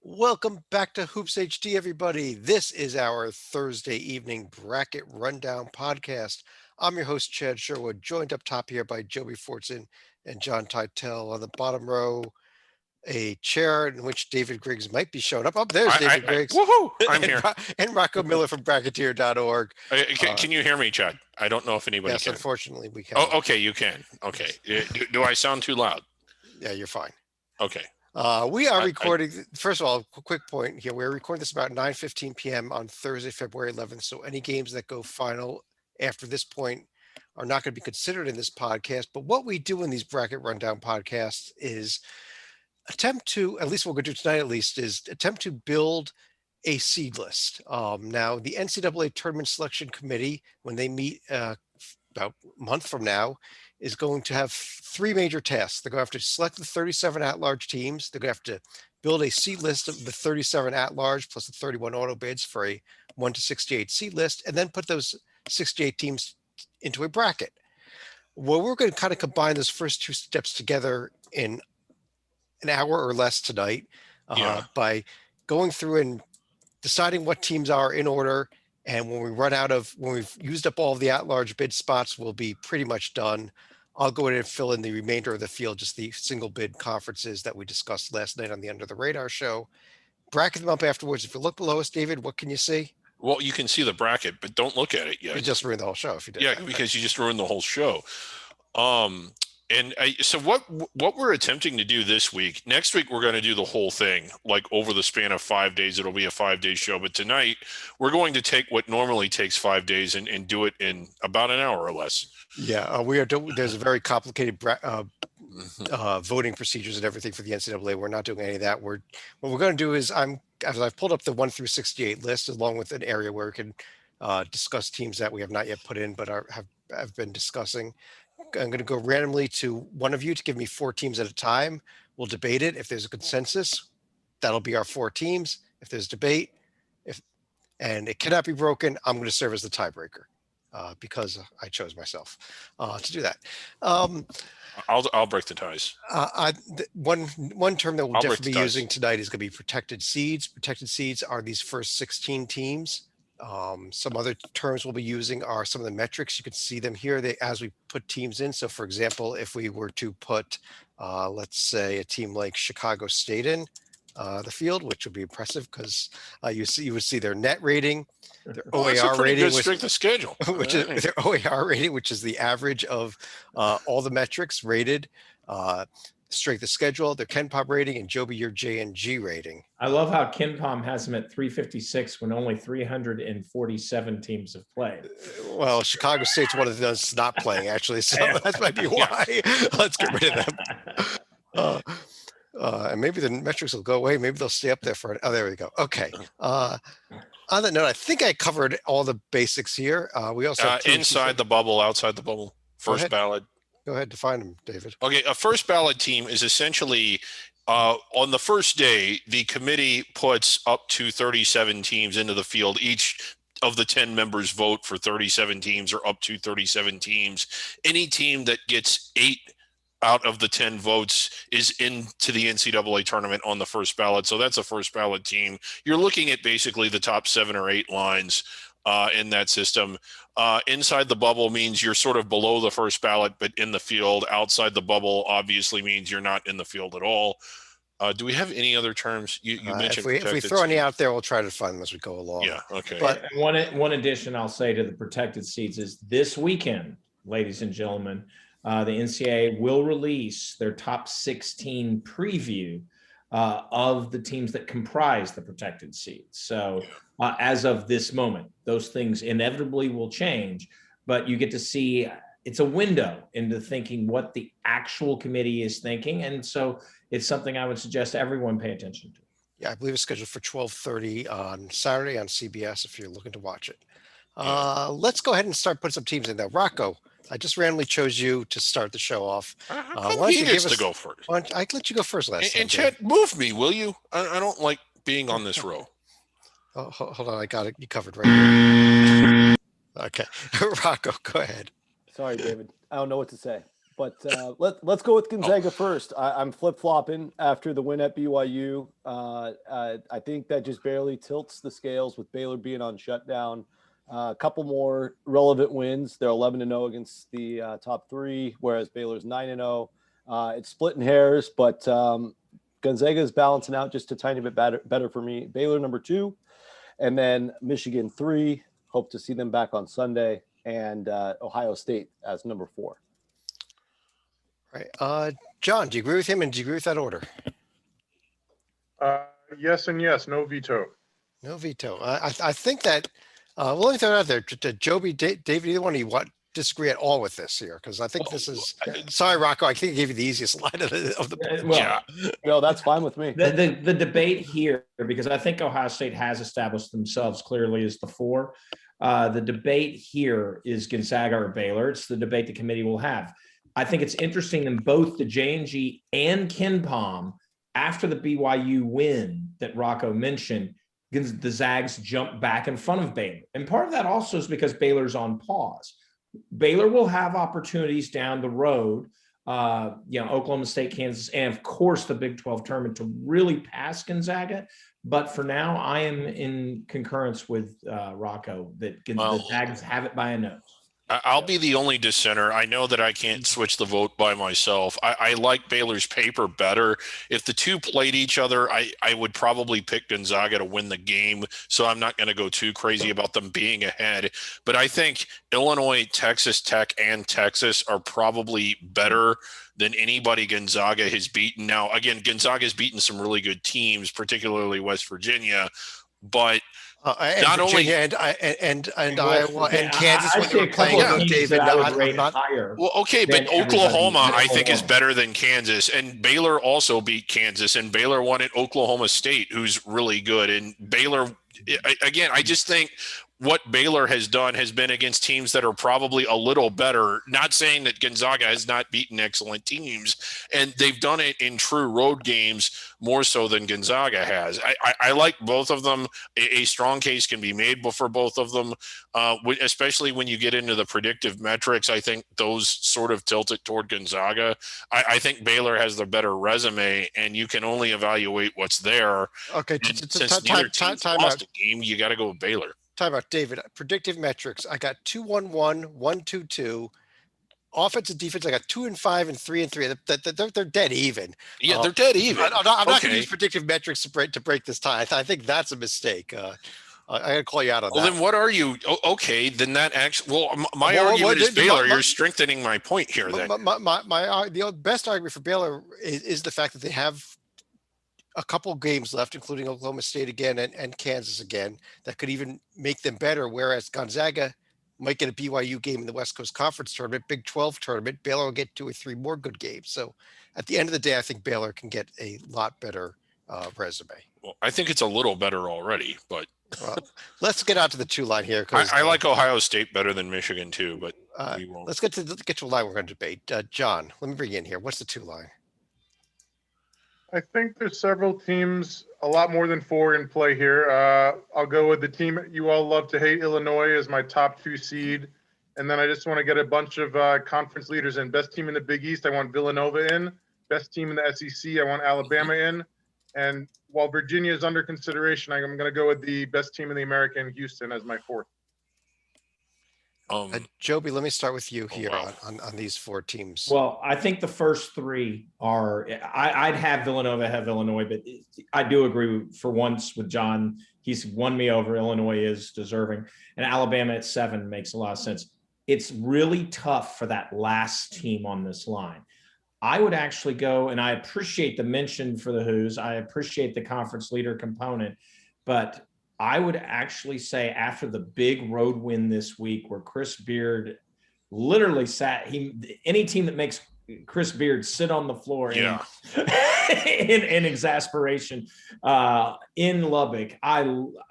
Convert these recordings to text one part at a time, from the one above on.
Welcome back to Hoops HD, everybody. This is our Thursday evening bracket rundown podcast. I'm your host, Chad Sherwood, joined up top here by Joby Fortson and John Teitel. On the bottom row, a chair in which David Griggs might be showing up. Oh, there's David Griggs. Woohoo! I'm and, here. And Rocco Miller from Bracketeer.org. Can you hear me, Chad? I don't know if anybody Yes, can. unfortunately, we can. Oh, okay, you can. Okay. Do I sound too loud? Yeah, you're fine. Okay. We are recording. First of all, quick point here. We're recording this about 9:15 p.m. on Thursday, February 11th. So any games that go final after this point are not going to be considered in this podcast. But what we do in these bracket rundown podcasts is attempt to, at least what we're going to do tonight, at least, is attempt to build a seed list. Now, the NCAA Tournament Selection Committee, when they meet about a month from now, is going to have three major tasks. They're going to have to select the 37 at-large teams. They're going to have to build a seed list of the 37 at-large plus the 31 auto bids for a 1 to 68 seed list, and then put those 68 teams into a bracket. Well, we're going to kind of combine those first two steps together in an hour or less tonight by going through and deciding what teams are in order. And when we've used up all of the at-large bid spots, we'll be pretty much done. I'll go in and fill in the remainder of the field, just the single bid conferences that we discussed last night on the Under the Radar show. Bracket them up afterwards. If you look below us, David, what can you see? Well, you can see the bracket, but don't look at it yet. You just ruined the whole show if you did. Yeah, because you just ruined the whole show. So what we're attempting to do this week, next week, we're going to do the whole thing, like over the span of 5 days. It'll be a 5-day show. But tonight, we're going to take what normally takes 5 days and do it in about an hour or less. Yeah, there's a very complicated voting procedures and everything for the NCAA. We're not doing any of that. What we're going to do is I've pulled up the 1 through 68 list along with an area where we can discuss teams that we have not yet put in but have been discussing. I'm going to go randomly to one of you to give me 4 teams at a time. We'll debate it. If there's a consensus, that'll be our 4 teams. If there's debate, and it cannot be broken, I'm going to serve as the tiebreaker because I chose myself to do that. I'll break the ties. One term that we'll definitely be using tonight is going to be protected seeds. Protected seeds are these first 16 teams. Some other terms we'll be using are some of the metrics. You can see them here as we put teams in. So for example, if we were to put, let's say a team like Chicago State in the field, which would be impressive because you would see their net rating, their OAR rating, strength of schedule, which is their OAR rating, which is the average of all the metrics rated, strength of schedule, their KenPom rating, and Joby, your JNG rating. I love how KenPom has them at 356 when only 347 teams have played. Well, Chicago State's one of those not playing, actually, so that might be why. Let's get rid of them. And maybe the metrics will go away. Maybe they'll stay up there there we go. Okay. On that note, I think I covered all the basics here. We also have inside the bubble, outside the bubble, first ballot. Go ahead, define them, David. Okay, a first ballot team is essentially on the first day, the committee puts up to 37 teams into the field. Each of the 10 members vote for 37 teams or up to 37 teams. Any team that gets 8 out of the 10 votes is into the NCAA tournament on the first ballot. So that's a first ballot team. You're looking at basically the top 7 or 8 lines in that system. Inside the bubble means you're sort of below the first ballot, but in the field. Outside the bubble obviously means you're not in the field at all. Do we have any other terms? You mentioned if we throw any out there, we'll try to find them as we go along. Yeah, okay. But one addition I'll say to the protected seeds is this weekend, ladies and gentlemen, the NCAA will release their top 16 preview of the teams that comprise the protected seeds. So as of this moment, those things inevitably will change, but you get to see it's a window into thinking what the actual committee is thinking. And so it's something I would suggest everyone pay attention to. Yeah, I believe it's scheduled for 12:30 on Saturday on CBS if you're looking to watch it. Let's go ahead and start putting some teams in there. Rocco, I just randomly chose you to start the show off. Why don't you give us to go first? I let you go first last time. And Chad, move me, will you? I don't like being on this row. Oh, hold on, I got it. You covered right here. Okay, Rocco, go ahead. Sorry, David. I don't know what to say. But let's go with Gonzaga first. I'm flip-flopping after the win at BYU. I think that just barely tilts the scales with Baylor being on shutdown. A couple more relevant wins. They're 11-0 against the top three, whereas Baylor's 9-0. It's splitting hairs, but Gonzaga is balancing out just a tiny bit better for me. Baylor number 2, and then Michigan 3. Hope to see them back on Sunday, and Ohio State as number 4. Right. John, do you agree with him, and do you agree with that order? Yes and yes. No veto. No veto. I think that, well, let me throw it out there. Joby, David, either one of you disagree at all with this here? Because I think this is, sorry, Rocco, I think I gave you the easiest line of the Well, Yeah. No, that's fine with me. the debate here, because I think Ohio State has established themselves clearly as the 4. The debate here is Gonzaga or Baylor. It's the debate the committee will have. I think it's interesting in both the J&G and KenPom, after the BYU win that Rocco mentioned, the Zags jumped back in front of Baylor. And part of that also is because Baylor's on pause. Baylor will have opportunities down the road, Oklahoma State, Kansas, and of course the Big 12 tournament to really pass Gonzaga. But for now, I am in concurrence with Rocco that the Zags have it by a nose. I'll be the only dissenter. I know that I can't switch the vote by myself. I like Baylor's paper better. If the two played each other, I would probably pick Gonzaga to win the game. So I'm not going to go too crazy about them being ahead. But I think Illinois, Texas Tech, and Texas are probably better than anybody Gonzaga has beaten. Now, again, Gonzaga has beaten some really good teams, particularly West Virginia. But not only and Iowa and Kansas when they were playing David. Well, okay, but Oklahoma I think is better than Kansas, and Baylor also beat Kansas, and Baylor won at Oklahoma State, who's really good. And Baylor, again, I just think what Baylor has done has been against teams that are probably a little better. Not saying that Gonzaga has not beaten excellent teams, and they've done it in true road games more so than Gonzaga has. I like both of them. A strong case can be made for both of them, especially when you get into the predictive metrics. I think those sort of tilt it toward Gonzaga. I think Baylor has the better resume, and you can only evaluate what's there. Okay, since neither team lost a game, you got to go with Baylor. Time out, David. Predictive metrics. I got 2-1-1, 1-2-2. Offensive defense. I got 2 and 5 and 3 and 3. They're dead even. Yeah, they're dead even. I'm not going to use predictive metrics to break this tie. I think that's a mistake. I got to call you out on that. Well, then what are you? Okay, then that actually. Well, my argument is Baylor. You're strengthening my point here. Then the best argument for Baylor is the fact that they have a couple games left, including Oklahoma State again and Kansas again, that could even make them better. Whereas Gonzaga might get a BYU game in the West Coast Conference tournament, Big 12 tournament. Baylor will get 2 or 3 more good games. So at the end of the day, I think Baylor can get a lot better resume. Well, I think it's a little better already, but let's get out to the 2 line here. I like Ohio State better than Michigan too, but we won't. Let's get to a line we're going to debate. John, let me bring you in here. What's the 2 line? I think there's several teams, a lot more than 4 in play here. I'll go with the team you all love to hate, Illinois, as my top 2 seed. And then I just want to get a bunch of conference leaders in. Best team in the Big East, I want Villanova in. Best team in the SEC, I want Alabama in. And while Virginia is under consideration, I'm going to go with the best team in the American, Houston, as my 4th. Joby, let me start with you here on these 4 teams. Well, I think the first 3 are, I'd have Villanova, have Illinois, but I do agree for once with John. He's won me over. Illinois is deserving. And Alabama at 7 makes a lot of sense. It's really tough for that last team on this line. I would actually go, and I appreciate the mention for the Who's. I appreciate the conference leader component, but I would actually say after the big road win this week where Chris Beard literally any team that makes Chris Beard sit on the floor in exasperation in Lubbock,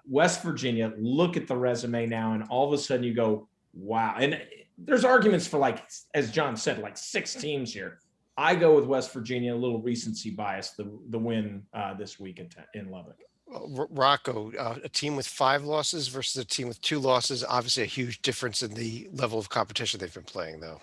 West Virginia, look at the resume now, and all of a sudden you go, wow. And there's arguments for, like, as John said, like 6 teams here. I go with West Virginia, a little recency bias, the win this week in Lubbock. Rocco, a team with 5 losses versus a team with 2 losses, obviously a huge difference in the level of competition they've been playing, though.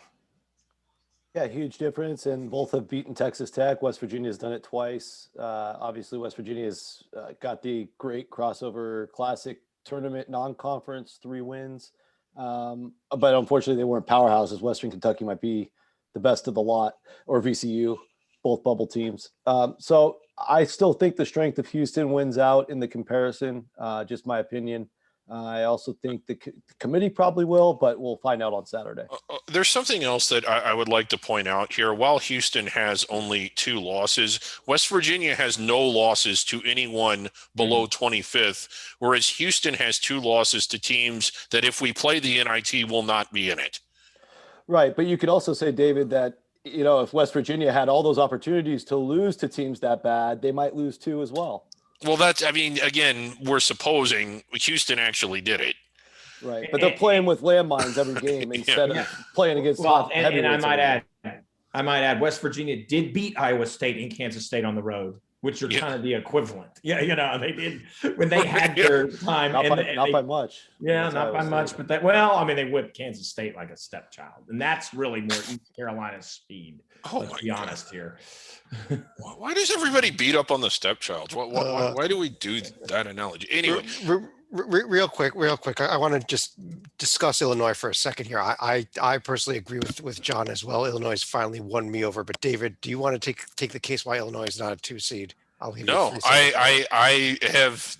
Yeah, huge difference, and both have beaten Texas Tech. West Virginia's done it twice. Obviously, West Virginia's got the great crossover classic tournament non-conference 3 wins, but unfortunately, they weren't powerhouses. Western Kentucky might be the best of the lot, or VCU, both bubble teams. So I still think the strength of Houston wins out in the comparison. Just my opinion. I also think the committee probably will, but we'll find out on Saturday. There's something else that I would like to point out here. While Houston has only 2 losses, West Virginia has no losses to anyone below 25th, whereas Houston has 2 losses to teams that if we play the NIT will not be in it. Right. But you could also say, David, that, if West Virginia had all those opportunities to lose to teams that bad, they might lose 2 as well. Well, again, we're supposing Houston actually did it. Right. But they're playing with landmines every game instead of playing against top and I heavyweights might add, West Virginia did beat Iowa State and Kansas State on the road, which are kind of the equivalent. Yeah, they did when they had their time. Not by much. Yeah, not by much, but they whipped Kansas State like a stepchild, and that's really more East Carolina's speed. Let's be honest here. Why does everybody beat up on the stepchild? Why do we do that analogy? Anyway. Real quick, I want to just discuss Illinois for a second here. I personally agree with John as well. Illinois has finally won me over. But David, do you want to take the case why Illinois is not a 2 seed? No, I have,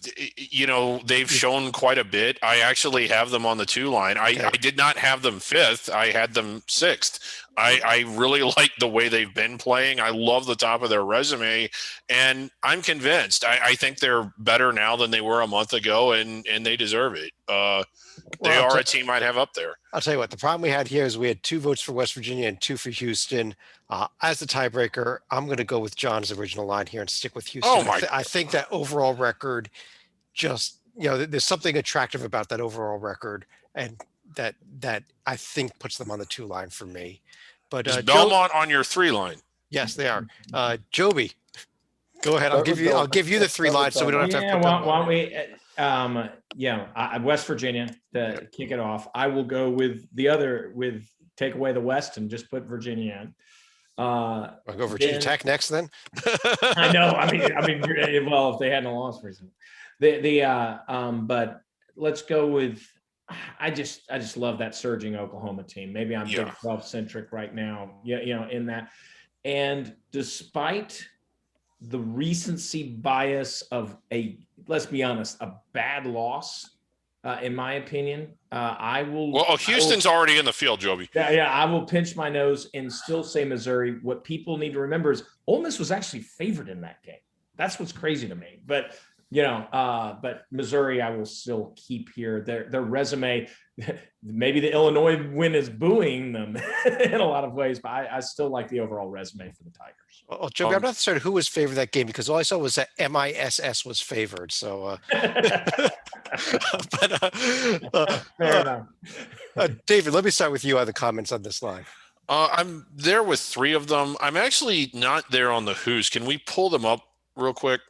they've shown quite a bit. I actually have them on the 2 line. I did not have them 5th. I had them 6th. I really like the way they've been playing. I love the top of their resume, and I'm convinced. I think they're better now than they were a month ago, and they deserve it. They are a team I'd have up there. I'll tell you what, the problem we had here is we had 2 votes for West Virginia and 2 for Houston. As the tiebreaker, I'm going to go with John's original line here and stick with Houston. I think that overall record just, there's something attractive about that overall record, and that I think puts them on the 2 line for me. But is Belmont on your 3 line? Yes, they are. Joby, go ahead. I'll give you the 3 lines so we don't have to. Why don't we? West Virginia to kick it off. I will go with take away the West and just put Virginia in. I'll go Virginia Tech next then. I know. I mean, well, if they hadn't lost recently, but let's go with. I just love that surging Oklahoma team. Maybe I'm Big 12 centric right now. In that, and despite the recency bias of let's be honest, a bad loss. In my opinion, I will. Well, Houston's already in the field, Joby. Yeah. I will pinch my nose and still say Missouri. What people need to remember is Ole Miss was actually favored in that game. That's what's crazy to me. But but Missouri, I will still keep here. Their resume. Maybe the Illinois win is booing them in a lot of ways, but I still like the overall resume for the Tigers. Well, Joby, I'm not certain who was favored that game because all I saw was that MISS was favored. So, Fair enough. David, let me start with you on the comments on this line. I'm there with 3 of them. I'm actually not there on the who's. Can we pull them up real quick?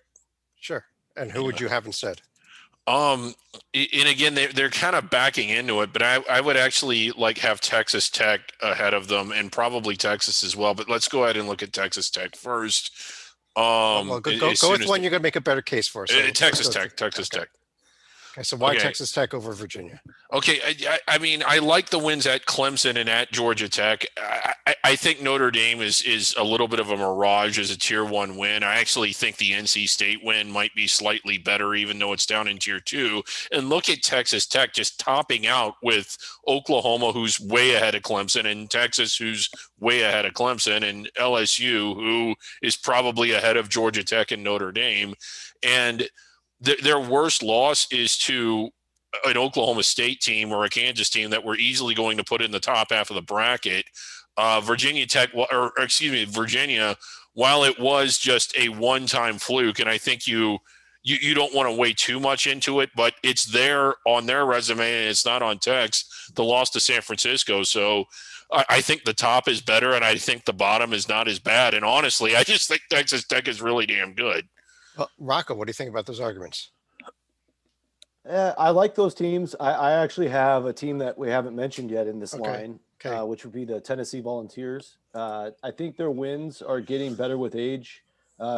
Sure. And who would you have instead? And again, they're kind of backing into it, but I would actually have Texas Tech ahead of them and probably Texas as well. But let's go ahead and look at Texas Tech first. Go with one you're going to make a better case for. So Texas Tech. Okay, so why Texas Tech over Virginia? Okay, I mean, I like the wins at Clemson and at Georgia Tech. I think Notre Dame is a little bit of a mirage as a Tier 1 win. I actually think the NC State win might be slightly better, even though it's down in Tier 2. And look at Texas Tech just topping out with Oklahoma, who's way ahead of Clemson, and Texas, who's way ahead of Clemson, and LSU, who is probably ahead of Georgia Tech and Notre Dame. And their worst loss is to an Oklahoma State team or a Kansas team that we're easily going to put in the top half of the bracket. Virginia, while it was just a one-time fluke, and I think you don't want to weigh too much into it, but it's there on their resume and it's not on Tech's, the loss to San Francisco. So I think the top is better, and I think the bottom is not as bad. And honestly, I just think Texas Tech is really damn good. Well, Rocco, what do you think about those arguments? I like those teams. I actually have a team that we haven't mentioned yet in this line. Okay. which would be the Tennessee Volunteers. I think their wins are getting better with age.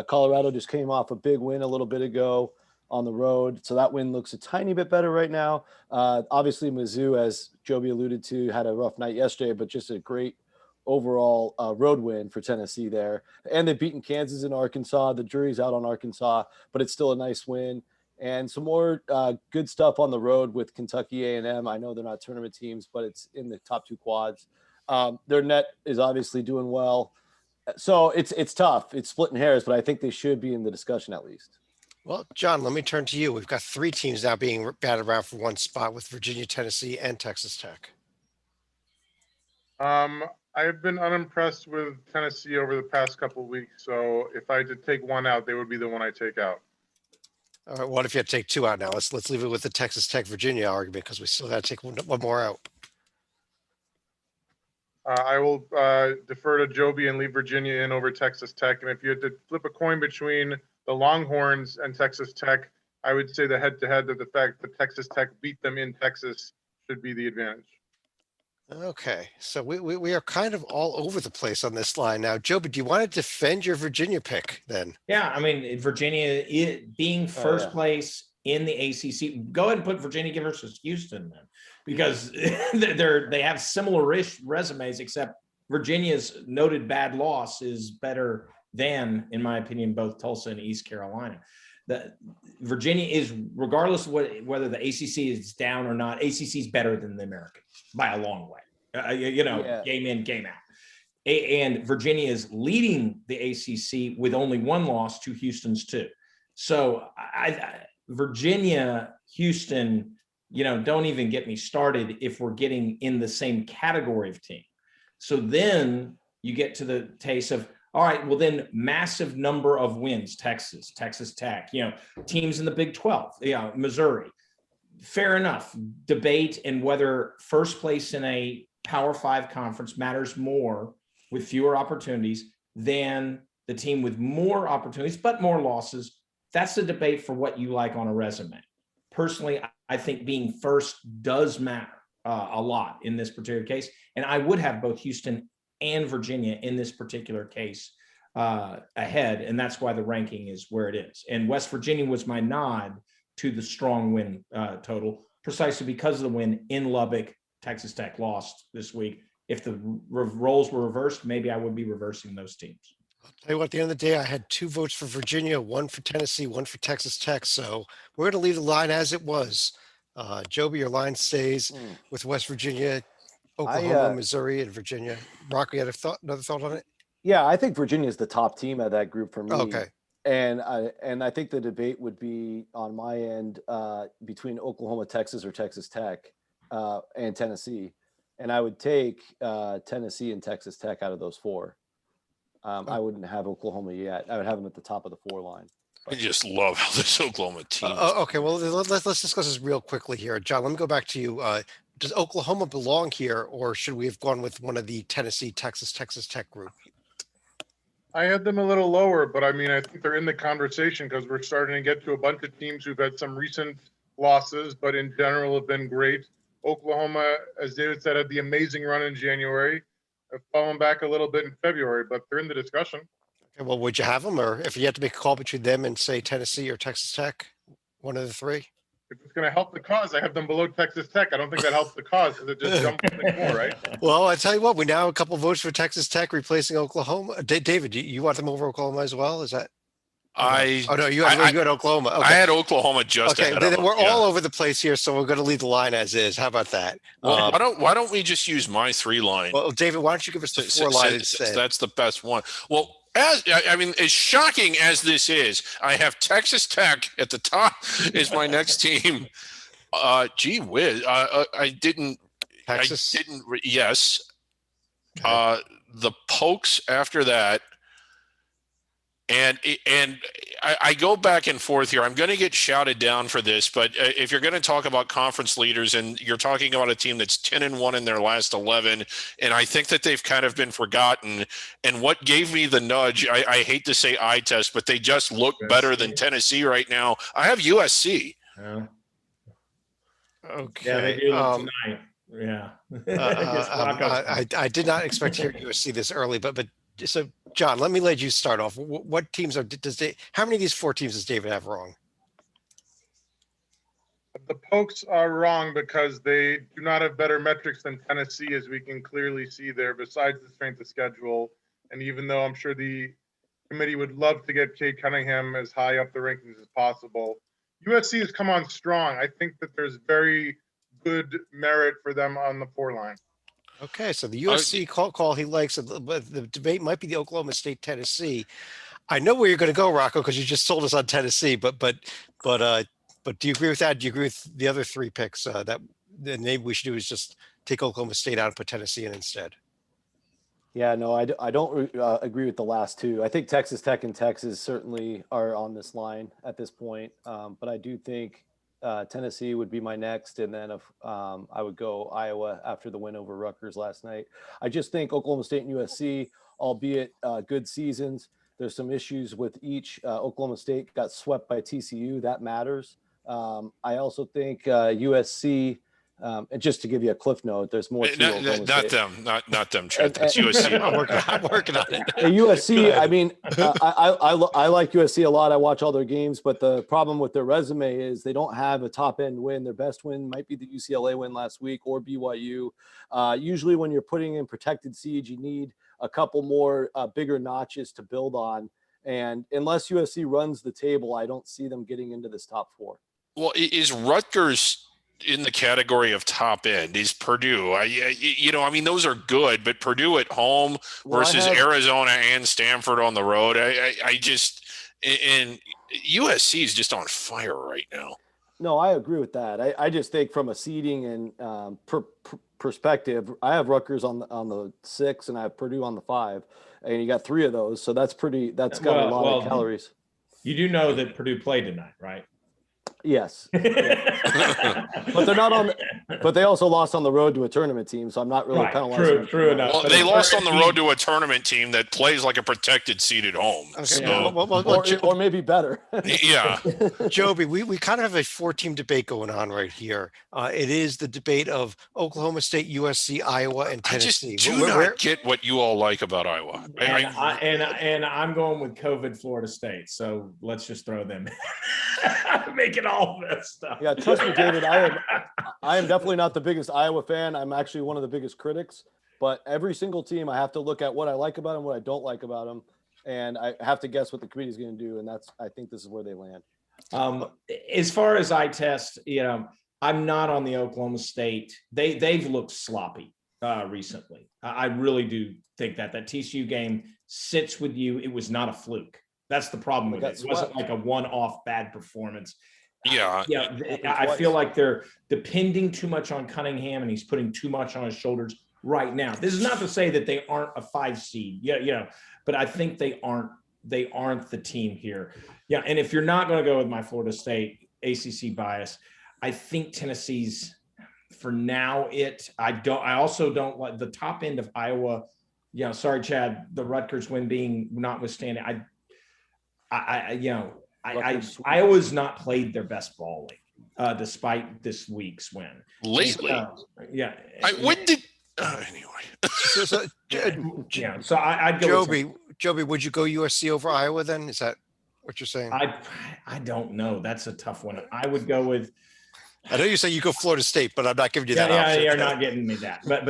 Colorado just came off a big win a little bit ago on the road, so that win looks a tiny bit better right now. Obviously, Mizzou, as Joby alluded to, had a rough night yesterday, but just a great overall road win for Tennessee there. And they've beaten Kansas and Arkansas. The jury's out on Arkansas, but it's still a nice win. And some more good stuff on the road with Kentucky A&M. I know they're not tournament teams, but it's in the top 2 quads. Their net is obviously doing well. So it's tough. It's splitting hairs, but I think they should be in the discussion at least. Well, John, let me turn to you. We've got 3 teams now being batted around for one spot with Virginia, Tennessee, and Texas Tech. I've been unimpressed with Tennessee over the past couple of weeks. So if I had to take one out, they would be the one I take out. All right. What if you had to take 2 out now? Let's leave it with the Texas Tech Virginia argument because we still got to take one more out. I will defer to Joby and leave Virginia in over Texas Tech. And if you had to flip a coin between the Longhorns and Texas Tech, I would say the head-to-head that the fact that Texas Tech beat them in Texas should be the advantage. Okay, so we are kind of all over the place on this line now. Joby, do you want to defend your Virginia pick then? Yeah, I mean, Virginia being first place in the ACC. Go ahead and put Virginia versus Houston then, because they have similar-ish resumes, except Virginia's noted bad loss is better than, in my opinion, both Tulsa and East Carolina. Virginia is, regardless of whether the ACC is down or not, ACC is better than the American by a long way. Game in, game out. And Virginia is leading the ACC with only 1 loss to Houston's 2. So Virginia, Houston, don't even get me started if we're getting in the same category of team. So then you get to the taste of, all right, well then massive number of wins, Texas Tech, teams in the Big 12, Missouri. Fair enough. Debate and whether first place in a Power 5 conference matters more with fewer opportunities than the team with more opportunities, but more losses. That's the debate for what you like on a resume. Personally, I think being first does matter a lot in this particular case. And I would have both Houston and Virginia in this particular case ahead. And that's why the ranking is where it is. And West Virginia was my nod to the strong win total, precisely because of the win in Lubbock. Texas Tech lost this week. If the roles were reversed, maybe I would be reversing those teams. I'll tell you what, at the end of the day, I had 2 votes for Virginia, 1 for Tennessee, 1 for Texas Tech. So we're going to leave the line as it was. Joby, your line stays with West Virginia, Oklahoma, Missouri, and Virginia. Rocco, you had another thought on it? Yeah, I think Virginia is the top team at that group for me. Okay. And I think the debate would be on my end between Oklahoma, Texas, or Texas Tech and Tennessee. And I would take Tennessee and Texas Tech out of those 4. I wouldn't have Oklahoma yet. I would have them at the top of the 4 line. I just love how this Oklahoma team. Okay, well, let's discuss this real quickly here. John, let me go back to you. Does Oklahoma belong here, or should we have gone with one of the Tennessee, Texas Tech group? I had them a little lower, but I mean, I think they're in the conversation because we're starting to get to a bunch of teams who've had some recent losses, but in general have been great. Oklahoma, as David said, had the amazing run in January. Have fallen back a little bit in February, but they're in the discussion. Okay, well, would you have them, or if you had to make a call between them and say Tennessee or Texas Tech, one of the 3? If it's going to help the cause, I have them below Texas Tech. I don't think that helps the cause because it just jumps more, right? Well, I tell you what, we now have a couple votes for Texas Tech replacing Oklahoma. David, you want them over Oklahoma as well? Is that? Oh no, you had Oklahoma. Okay. I had Oklahoma just okay. ahead of them, we're all over the place here, so we're going to leave the line as is. How about that? Well, why don't we just use my 3 line? Well, David, why don't you give us the 4 line instead? That's the best one. Well, as shocking as this is, I have Texas Tech at the top is my next team. Gee whiz, Texas. Yes. Okay. The Pokes after that. And I go back and forth here. I'm going to get shouted down for this, but if you're going to talk about conference leaders and you're talking about a team that's 10-1 in their last 11, and I think that they've kind of been forgotten. And what gave me the nudge, I hate to say eye test, but they just look better than Tennessee right now. I have USC. Yeah. Okay. Yeah, they do tonight. Yeah. I guess Rocco's- I did not expect to hear USC this early, but so John, let me let you start off. What teams how many of these four teams does David have wrong? The Pokes are wrong because they do not have better metrics than Tennessee, as we can clearly see there, besides the strength of schedule. And even though I'm sure the committee would love to get Cade Cunningham as high up the rankings as possible, USC has come on strong. I think that there's very good merit for them on the 4 line. Okay, so the USC call he likes, but the debate might be the Oklahoma State Tennessee. I know where you're going to go, Rocco, because you just told us on Tennessee. But do you agree with that? Do you agree with the other 3 picks that maybe we should do is just take Oklahoma State out and put Tennessee in instead? Yeah, no, I don't agree with the last 2. I think Texas Tech and Texas certainly are on this line at this point. But I do think Tennessee would be my next. And then I would go Iowa after the win over Rutgers last night. I just think Oklahoma State and USC, albeit good seasons, there's some issues with each. Oklahoma State got swept by TCU. That matters. I also think USC, and just to give you a cliff note, there's more to Oklahoma Not State. them, not them, Trent. It's USC. I'm working on it. At USC, I mean, I like USC a lot. I watch all their games, but the problem with their resume is they don't have a top end win. Their best win might be the UCLA win last week or BYU. Usually when you're putting in protected seed, you need a couple more bigger notches to build on. And unless USC runs the table, I don't see them getting into this top 4. Well, is Rutgers in the category of top end? Is Purdue? I mean, those are good, but Purdue at home versus Arizona and Stanford on the road, I just, and USC is just on fire right now. No, I agree with that. I just think from a seeding and perspective, I have Rutgers on the 6 and I have Purdue on the 5, and you got 3 of those, so that's got a lot of calories. You do know that Purdue played tonight, right? Yes. But they're not on. But they also lost on the road to a tournament team, so I'm not really penalizing. True enough. Well, they lost on the road to a tournament team that plays like a protected seed at home. Okay. So. Or maybe better. Yeah. Joby, we kind of have a 4-team debate going on right here. It is the debate of Oklahoma State, USC, Iowa, and Tennessee. I just do not get what you all like about Iowa. And I'm going with COVID Florida State. So let's just throw them in. Make it all this stuff. Yeah, trust me, David. I am definitely not the biggest Iowa fan. I'm actually one of the biggest critics. But every single team, I have to look at what I like about them, what I don't like about them, and I have to guess what the committee is going to do. And I think this is where they land. As far as eye test, I'm not on the Oklahoma State. They've looked sloppy recently. I really do think that TCU game sits with you. It was not a fluke. That's the problem with it. It wasn't like a one-off bad performance. Yeah. I feel like they're depending too much on Cunningham, and he's putting too much on his shoulders right now. This is not to say that they aren't a 5 seed. But I think they aren't the team here. Yeah. And if you're not going to go with my Florida State ACC bias, I think Tennessee's for now I also don't like the top end of Iowa. Sorry, Chad, the Rutgers win being notwithstanding. Iowa's not played their best ball lately, despite this week's win. Lately? Yeah. Anyway. So I'd go Joby, would you go USC over Iowa then? Is that what you're saying? I don't know. That's a tough one. I would go with. I know you say you go Florida State, but I'm not giving you that option. Yeah, you're not getting me that. But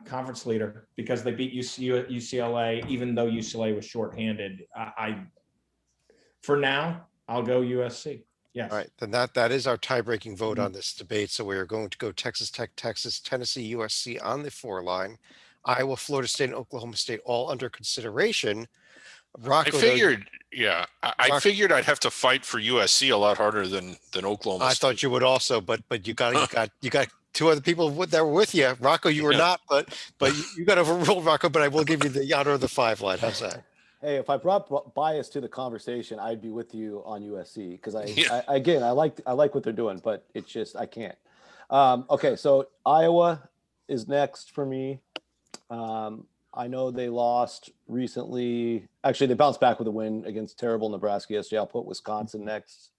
conference leader, because they beat UCLA, even though UCLA was shorthanded. For now, I'll go USC. Yes. All right, then that is our tie-breaking vote on this debate. So we are going to go Texas Tech, Texas, Tennessee, USC on the 4 line, Iowa, Florida State, and Oklahoma State all under consideration. Rocco, I figured I'd have to fight for USC a lot harder than Oklahoma State. I thought you would also, but you got 2 other people that were with you. Rocco, you were not, but you got overruled, Rocco. But I will give you the honor of the 5 line. How's that? Hey, if I brought bias to the conversation, I'd be with you on USC because I like what they're doing, but it's just I can't. Okay, so Iowa is next for me. I know they lost recently. Actually, they bounced back with a win against terrible Nebraska yesterday. I'll put Wisconsin next.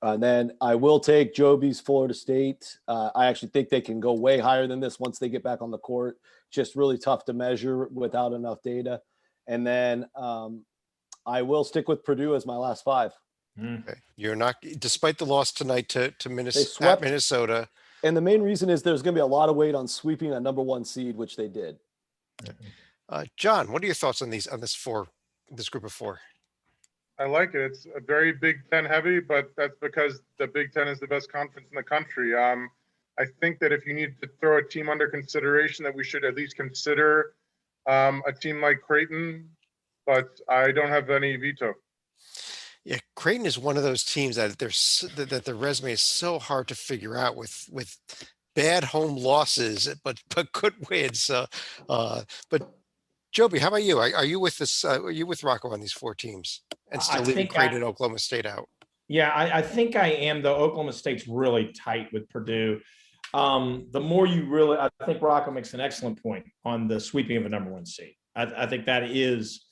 And then I will take Joby's Florida State. I actually think they can go way higher than this once they get back on the court. Just really tough to measure without enough data. And then I will stick with Purdue as my last 5. Okay. You're not, despite the loss tonight to swept. Minnesota. And the main reason is there's going to be a lot of weight on sweeping a number 1 seed, which they did. John, what are your thoughts on this group of 4? I like it. It's a very Big Ten heavy, but that's because the Big Ten is the best conference in the country. I think that if you need to throw a team under consideration, that we should at least consider a team like Creighton, but I don't have any veto. Yeah, Creighton is one of those teams that the resume is so hard to figure out with bad home losses, but good wins. But Joby, how about you? Are you with this? Are you with Rocco on these 4 teams and still leaving Creighton and Oklahoma State out? Yeah, I think I am, though. Oklahoma State's really tight with Purdue. The more you really, I think Rocco makes an excellent point on the sweeping of a number 1 seed. I think that is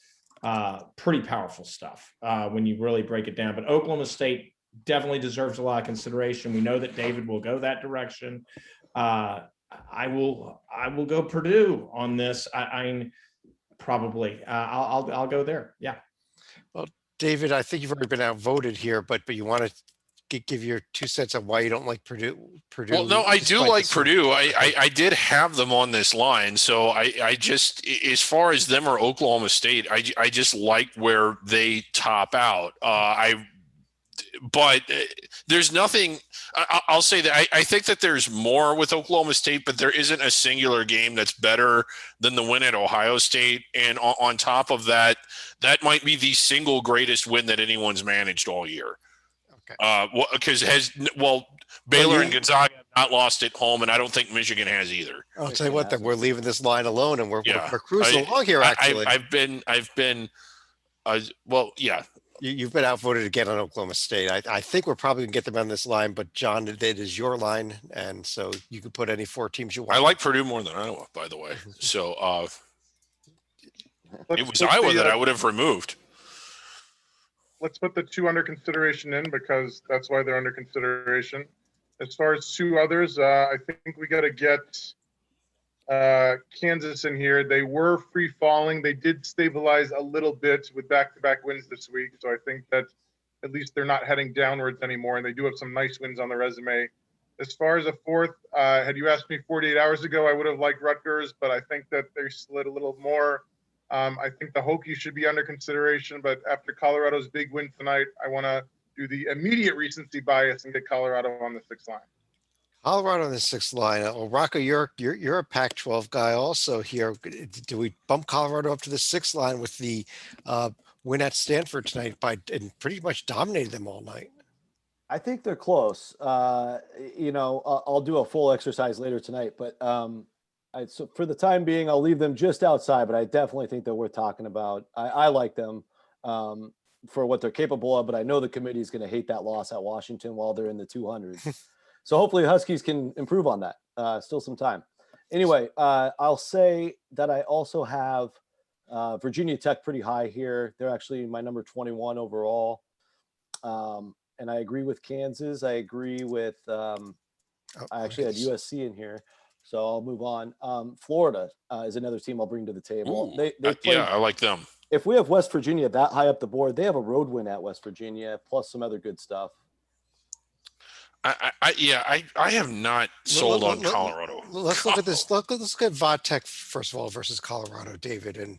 pretty powerful stuff when you really break it down. But Oklahoma State definitely deserves a lot of consideration. We know that David will go that direction. I will go Purdue on this. Probably. I'll go there. Yeah. Well, David, I think you've already been outvoted here, but you want to give your 2 cents on why you don't like Purdue. Well, no, I do like Purdue. I did have them on this line. So I just, as far as them or Oklahoma State, I just like where they top out. But there's nothing. I'll say that I think that there's more with Oklahoma State, but there isn't a singular game that's better than the win at Ohio State. And on top of that, that might be the single greatest win that anyone's managed all year. Okay. Because Baylor and Gonzaga have not lost at home, and I don't think Michigan has either. I'll tell you what, then we're leaving this line alone, and we're cruising along here. Actually, I've been. Well, yeah. You've been outvoted again on Oklahoma State. I think we're probably gonna get them on this line, but John, it is your line, and so you can put any 4 teams you want. I like Purdue more than Iowa, by the way. So it was Iowa that I would have removed. Let's put the 2 under consideration in because that's why they're under consideration. As far as 2 others, I think we got to get Kansas in here. They were free falling. They did stabilize a little bit with back-to-back wins this week. So I think that at least they're not heading downwards anymore. And they do have some nice wins on the resume. As far as a 4th, had you asked me 48 hours ago, I would have liked Rutgers, but I think that they slid a little more. I think the Hokies should be under consideration, but after Colorado's big win tonight, I want to do the immediate recency bias and get Colorado on the 6th line. Colorado on the 6th line. Well, Rocco, you're a Pac-12 guy also here. Do we bump Colorado up to the 6th line with the win at Stanford tonight and pretty much dominated them all night? I think they're close. I'll do a full exercise later tonight, but so for the time being, I'll leave them just outside, but I definitely think they're worth talking about. I like them for what they're capable of, but I know the committee is going to hate that loss at Washington while they're in the 200s. So hopefully the Huskies can improve on that. Still some time. Anyway, I'll say that I also have Virginia Tech pretty high here. They're actually my number 21 overall. And I agree with Kansas. I agree with I actually had USC in here. So I'll move on. Florida is another team I'll bring to the table. Ooh, They play, I like them. If we have West Virginia that high up the board, they have a road win at West Virginia, plus some other good stuff. I have not sold on Colorado. Let's look at this. Let's look at Vodtech first of all versus Colorado, David, and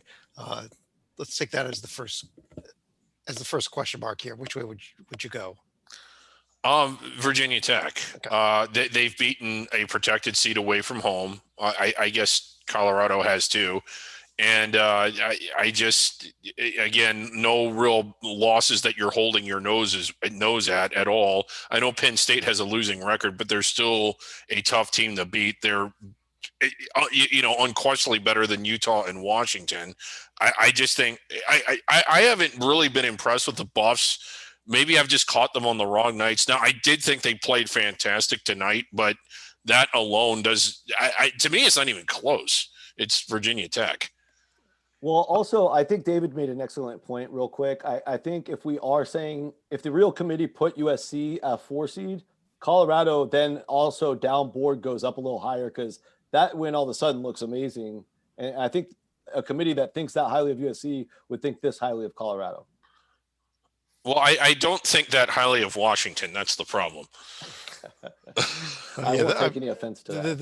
let's take that as the first question mark here. Which way would you go? Virginia Tech. Okay. They've beaten a protected seat away from home. I guess Colorado has too. And I just, again, no real losses that you're holding your nose at all. I know Penn State has a losing record, but they're still a tough team to beat. They're, unquestionably better than Utah and Washington. I just think I haven't really been impressed with the Buffs. Maybe I've just caught them on the wrong nights. Now, I did think they played fantastic tonight, but that alone to me, it's not even close. It's Virginia Tech. Well, also, I think David made an excellent point real quick. I think if we are saying, if the real committee put USC at 4 seed, Colorado then also down board goes up a little higher because that win all of a sudden looks amazing. And I think a committee that thinks that highly of USC would think this highly of Colorado. Well, I don't think that highly of Washington. That's the problem. I Yeah, won't take any offense to that.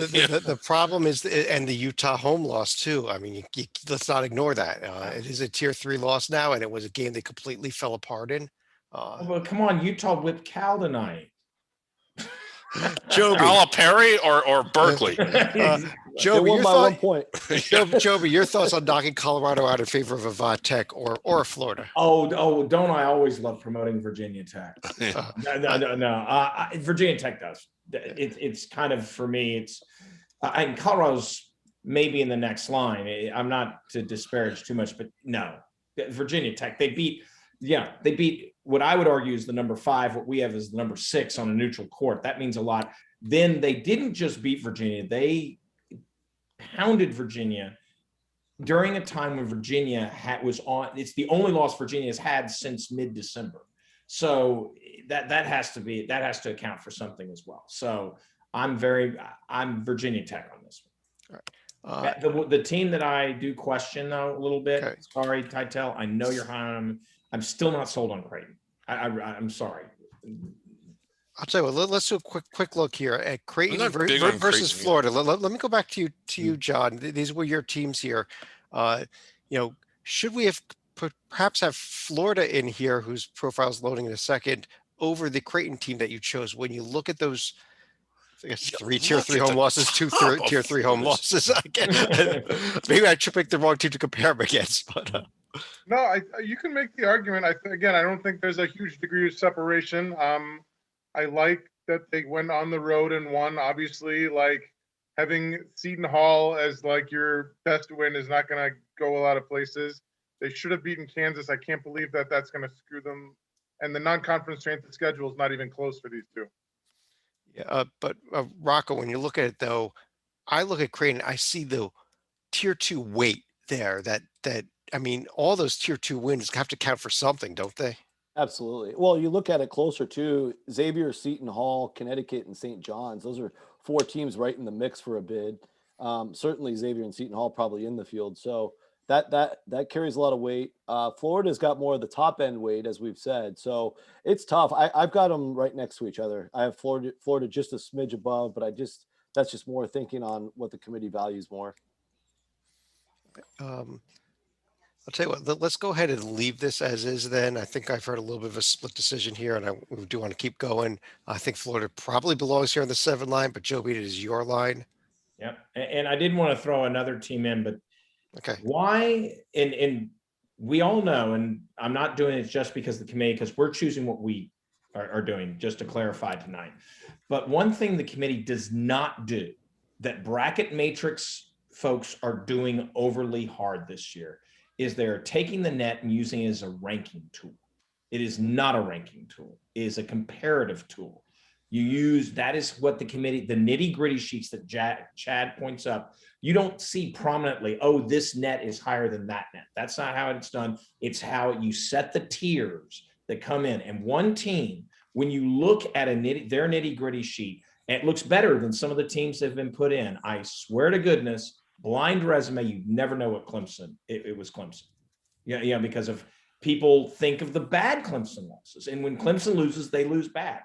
The problem is, and the Utah home loss too. I mean, let's not ignore that. It is a tier 3 loss now, and it was a game they completely fell apart in. Well, come on, Utah whipped Cal tonight. Joby, Calipari or Berkeley? They Joby, won your by 1 thought, point. Joby, your thoughts on knocking Colorado out in favor of a Tech or Florida? Oh, don't I always love promoting Virginia Tech? Yeah. No. Virginia Tech does. It's kind of, for me, it's and Colorado's maybe in the next line. I'm not to disparage too much, but no, Virginia Tech, they beat what I would argue is the number 5. What we have is the number 6 on a neutral court. That means a lot. Then they didn't just beat Virginia; they pounded Virginia during a time when Virginia was on. It's the only loss Virginia has had since mid-December. So that has to account for something as well. So I'm Virginia Tech on this one. The team that I do question though a little bit. Okay. Sorry, Titel. I know you're high on them. I'm still not sold on Creighton. I'm sorry. I'll tell you what. Let's do a quick look here at Creighton not big on versus Creighton Florida. Let me go back to you, John. These were your teams here. Should we have perhaps have Florida in here, whose profile is loading in a second, over the Creighton team that you chose? When you look at those, I guess 3 tier 3 home losses, 2 tier 3 home losses. Maybe I picked the wrong team to compare them against, but. No, you can make the argument. I don't think there's a huge degree of separation. I like that they went on the road and won. Obviously, like having Seton Hall as like your best win is not going to go a lot of places. They should have beaten Kansas. I can't believe that that's going to screw them. And the non-conference strength of schedule is not even close for these two. Yeah, but Rocco, when you look at it though, I look at Creighton. I see the tier 2 weight there. I mean, all those tier 2 wins have to count for something, don't they? Absolutely. Well, you look at it closer too. Xavier, Seton Hall, Connecticut, and St. John's. Those are 4 teams right in the mix for a bid. Certainly, Xavier and Seton Hall probably in the field. So that carries a lot of weight. Florida's got more of the top end weight, as we've said. So it's tough. I've got them right next to each other. I have Florida just a smidge above, but that's just more thinking on what the committee values more. I'll tell you what, let's go ahead and leave this as is then. I think I've heard a little bit of a split decision here, and we do want to keep going. I think Florida probably belongs here on the 7 line, but Joe Beat, it is your line. Yep. And I did want to throw another team in, but Okay. why? And we all know, and I'm not doing it just because the committee, because we're choosing what we are doing, just to clarify tonight. But one thing the committee does not do that bracket matrix folks are doing overly hard this year is they're taking the net and using it as a ranking tool. It is not a ranking tool. It is a comparative tool. That is what the committee, the nitty gritty sheets that Chad points up, you don't see prominently, oh, this net is higher than that net. That's not how it's done. It's how you set the tiers that come in. And one team, when you look at their nitty gritty sheet, it looks better than some of the teams that have been put in. I swear to goodness, blind resume, you never know what Clemson. It was Clemson. Yeah, because of people think of the bad Clemson losses. And when Clemson loses, they lose bad.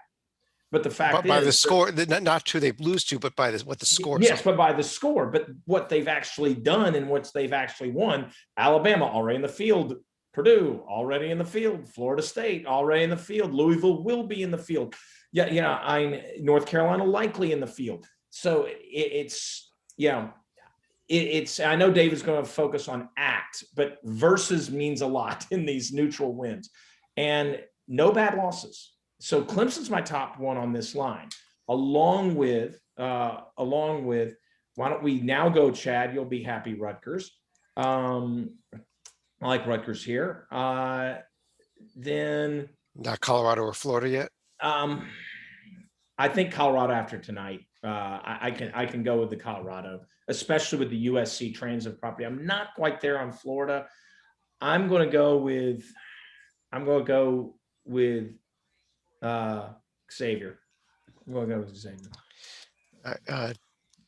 But the fact by the score, not who they lose to, but by what the score. Yes, but by the score. But what they've actually done and what they've actually won. Alabama already in the field. Purdue already in the field. Florida State already in the field. Louisville will be in the field. North Carolina likely in the field. So it's I know David's going to focus on act, but versus means a lot in these neutral wins and no bad losses. So Clemson's my top one on this line, along with, why don't we now go, Chad? You'll be happy, Rutgers. I like Rutgers here. Then not Colorado or Florida yet. I think Colorado after tonight I can go with the Colorado, especially with the USC transit property. I'm not quite there on Florida. I'm going to go with Xavier. I'm going to go with Xavier.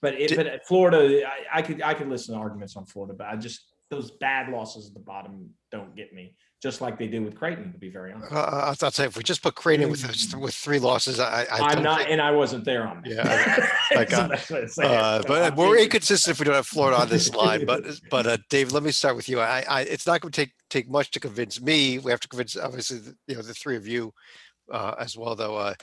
But at Florida, I could listen to arguments on Florida, but those bad losses at the bottom don't get me. Just like they did with Creighton, to be very honest. I'll say if we just put Creighton with 3 losses, I'm not, and I wasn't there on that. Yeah, but we're inconsistent if we don't have Florida on this line. But Dave, let me start with you. It's not going to take much to convince me. We have to convince obviously the 3 of you as well, though.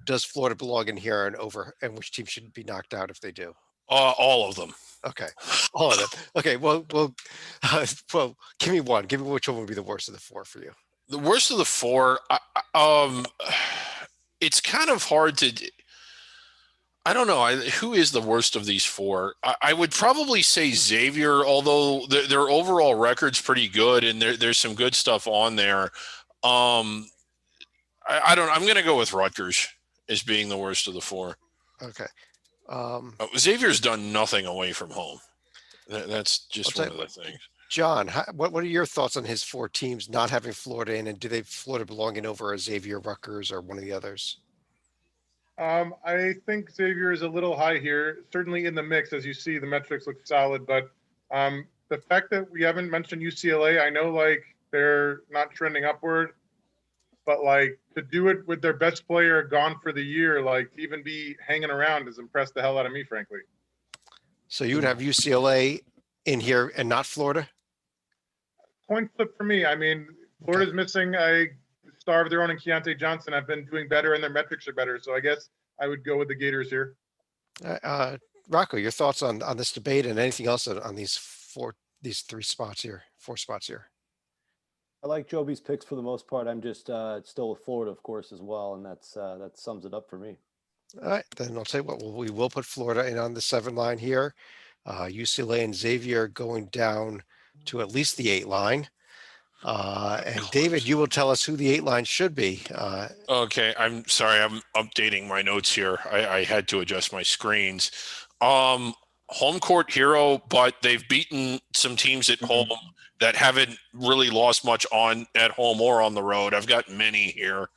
Does Florida belong in here, and which team should be knocked out if they do? All of them. Okay, all of them. Okay, well, give me one. Give me which one would be the worst of the 4 for you. The worst of the 4. It's kind of hard to. I don't know. Who is the worst of these 4? I would probably say Xavier, although their overall record's pretty good and there's some good stuff on there. I don't. I'm going to go with Rutgers as being the worst of the 4. Okay. Xavier's done nothing away from home. That's just one of the things. John, what are your thoughts on his 4 teams not having Florida in, and do Florida belong in over a Xavier, Rutgers, or one of the others? I think Xavier is a little high here, certainly in the mix. As you see, the metrics look solid, but the fact that we haven't mentioned UCLA, I know they're not trending upward, but to do it with their best player gone for the year, to even be hanging around has impressed the hell out of me, frankly. So you would have UCLA in here and not Florida? Coin flip for me. I mean, Florida's missing a star of their own in Keontae Johnson. I've been doing better and their metrics are better. So I guess I would go with the Gators here. Rocco, your thoughts on this debate and anything else on these 4 spots here, 4 spots here? I like Joby's picks for the most part. I'm just still with Florida, of course, as well, and that sums it up for me. All right, then I'll tell you what. We will put Florida in on the 7 line here. UCLA and Xavier going down to at least the 8 line. And David, you will tell us who the 8 line should be. Okay, I'm sorry. I'm updating my notes here. I had to adjust my screens. Home court hero, but they've beaten some teams at home that haven't really lost much at home or on the road. I've got many here.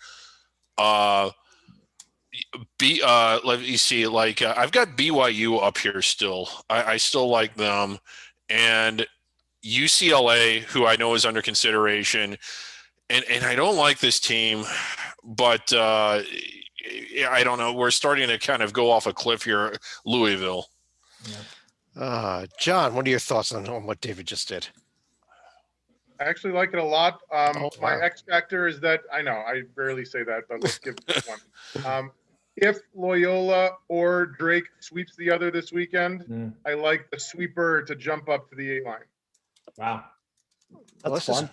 Let me see. I've got BYU up here still. I still like them, and UCLA, who I know is under consideration, and I don't like this team, but I don't know. We're starting to kind of go off a cliff here. Louisville. Yeah. John, what are your thoughts on what David just did? I actually like it a lot. Wow. My X factor is that I know I rarely say that, but let's give this one. If Loyola or Drake sweeps the other this weekend, I like the sweeper to jump up to the 8 line. Wow. That's fun.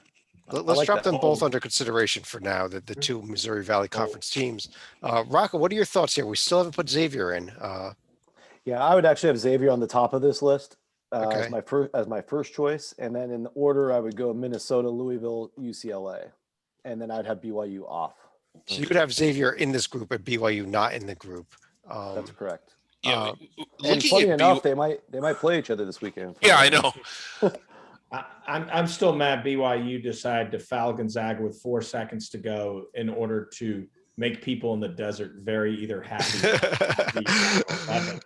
Let's drop them both under consideration for now, the 2 Missouri Valley Conference teams. Rocco, what are your thoughts here? We still haven't put Xavier in. Yeah, I would actually have Xavier on the top of this list Okay. as my first choice, and then in the order I would go Minnesota, Louisville, UCLA, and then I'd have BYU off. So you could have Xavier in this group, but BYU not in the group. That's correct. Yeah, And funny enough, they might play each other this weekend. Yeah, I know. I'm still mad BYU decided to foul Gonzaga with 4 seconds to go in order to make people in the desert very either happy or happy.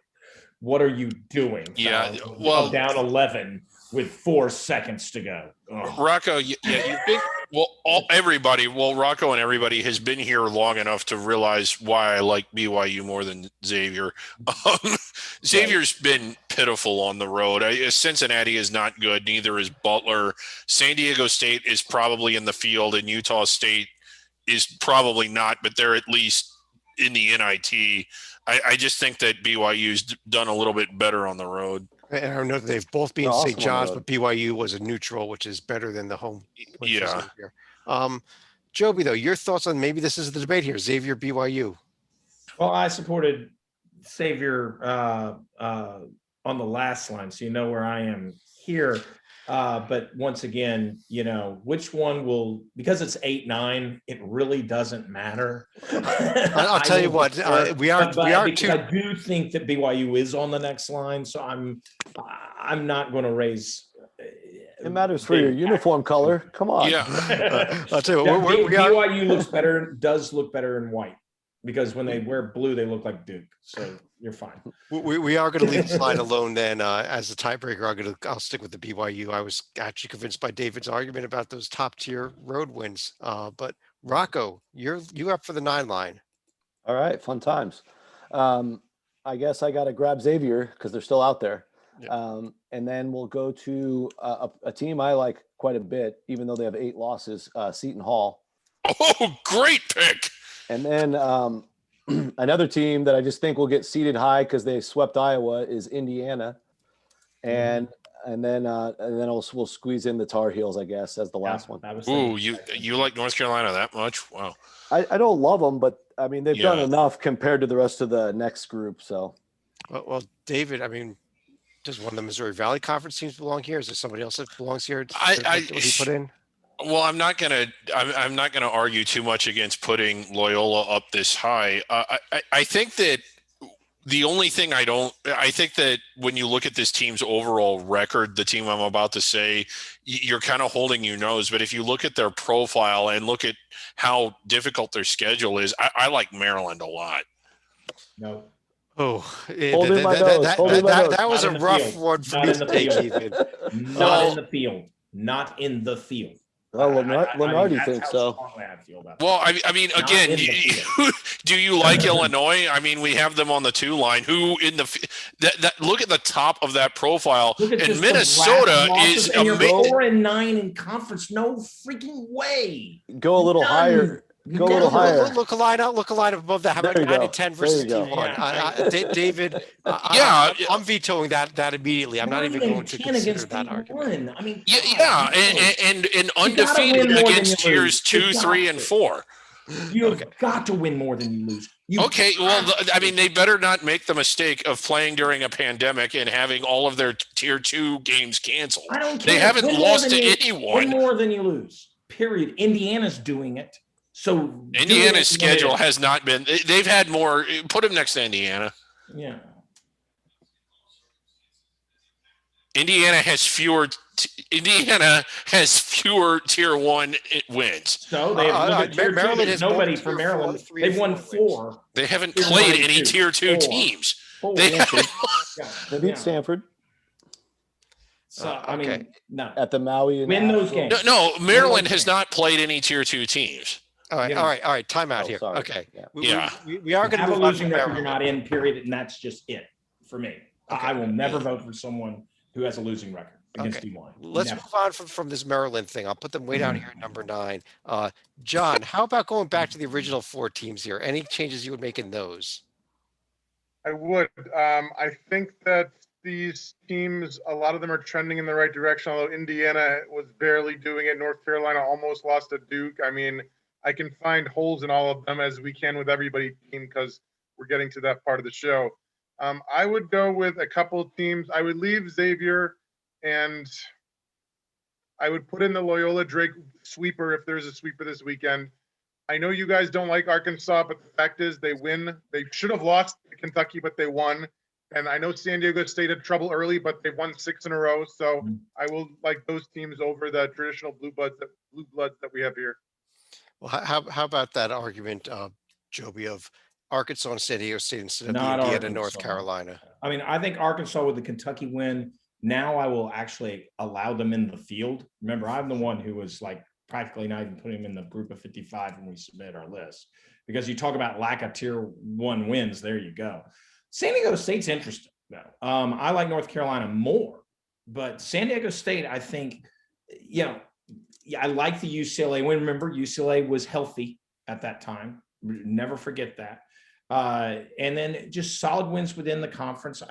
What are you doing? Yeah, well, down 11 with 4 seconds to go. Ugh. Rocco, you've been Rocco and everybody has been here long enough to realize why I like BYU more than Xavier. Xavier's been pitiful on the road. Cincinnati is not good. Neither is Butler. San Diego State is probably in the field, and Utah State is probably not, but they're at least in the NIT. I just think that BYU's done a little bit better on the road. And I know they've both been They're St. awesome on John's, the but BYU was a neutral, which is better than the home. win for Yeah. Xavier. Joby, though, your thoughts on maybe this is the debate here, Xavier, BYU. Well, I supported Xavier on the last line, so you know where I am here. But once again, which one will, because it's 8-9, it really doesn't matter. I'll tell you what, we are because I do think that BYU is on the next line, so I'm not going to raise. It matters for your uniform color. Come on. Yeah. I'll tell you what, BYU does look better in white, because when they wear blue, they look like Duke. So you're fine. we are going to leave the slide alone then. As a tiebreaker, I'll stick with the BYU. I was actually convinced by David's argument about those top tier road wins. But Rocco, you up for the 9 line. All right, fun times. I guess I got to grab Xavier because they're still out there. Yeah. And then we'll go to a team I like quite a bit, even though they have 8 losses, Seton Hall. Oh, great pick. And then another team that I just think will get seated high because they swept Iowa is Indiana. And then we'll squeeze in the Tar Heels, I guess, as the last one. Ooh, you like North Carolina that much? Wow. I don't love them, but I mean, they've done enough compared to the rest of the next group. So, well, David, I mean, does one of the Missouri Valley Conference teams belong here? Is there somebody else that belongs here? What he put in? Well, I'm not gonna argue too much against putting Loyola up this high. I think that the only thing I think that when you look at this team's overall record, the team I'm about to say, you're kind of holding your nose. But if you look at their profile and look at how difficult their schedule is, I like Maryland a lot. No. Oh, that was a rough one for me to take, even. Not in the field. Not in the field. Well, Lenardi thinks so. Well, I mean, again, do you like Illinois? I mean, we have them on the 2 line. Who in the look at the top of that profile, and Minnesota is amazing. 4-9 in conference. No freaking way. Go a little higher. Go a little higher. Look a line above that. How about 9-10 versus T1? David, I'm vetoing that immediately. I'm not even going to consider that argument. I mean, and undefeated against tiers 2, 3, and 4. You've got to win more than you lose. I mean, they better not make the mistake of playing during a pandemic and having all of their tier 2 games canceled. I don't care. They haven't lost to anyone. Win more than you lose. Period. Indiana's doing it. So Indiana's schedule has not been. They've had more. Put them next to Indiana. Yeah. Indiana has fewer tier 1 wins. So Maryland has nobody for Maryland. They've won 4. They haven't played any tier 2 teams. They beat Stanford. So I mean, no. At the Maui, win those games. No, Maryland has not played any tier 2 teams. All right. Time out here. Sorry. Okay. Yeah. We are going to have move a losing on record. You're not in. Period, and that's just it for me. Okay. I will never vote for someone who has a losing record against D1. Let's move on from this Maryland thing. I'll put them way down here at number 9. John, how about going back to the original 4 teams here? Any changes you would make in those? I would. I think that these teams, a lot of them are trending in the right direction, although Indiana was barely doing it. North Carolina almost lost to Duke. I mean, I can find holes in all of them, as we can with everybody team, because we're getting to that part of the show. I would go with a couple of teams. I would leave Xavier, and I would put in the Loyola Drake sweeper if there's a sweeper this weekend. I know you guys don't like Arkansas, but the fact is they win. They should have lost to Kentucky, but they won. And I know San Diego State had trouble early, but they've won 6 in a row. So I will like those teams over the traditional blue bloods that we have here. Well, how about that argument, Joby, of Arkansas and San Diego State instead of Indiana and North Carolina? I mean, I think Arkansas with the Kentucky win, now I will actually allow them in the field. Remember, I'm the one who was like practically not even putting them in the group of 55 when we submit our list. Because you talk about lack of tier 1 wins, there you go. San Diego State's interesting, though. I like North Carolina more. But San Diego State, I think, I like the UCLA win. Remember, UCLA was healthy at that time. Never forget that. And then just solid wins within the conference,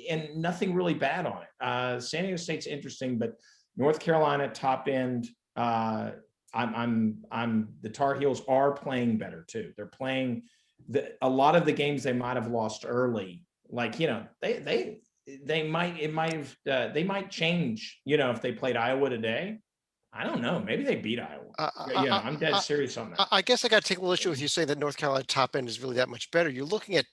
and nothing really bad on it. San Diego State's interesting, but North Carolina top end. The Tar Heels are playing better too. They're playing a lot of the games they might have lost early. Like they they might change, if they played Iowa today. I don't know. Maybe they beat Iowa. I'm dead serious on that. I guess I got to take a little issue with you saying that North Carolina top end is really that much better. You're looking at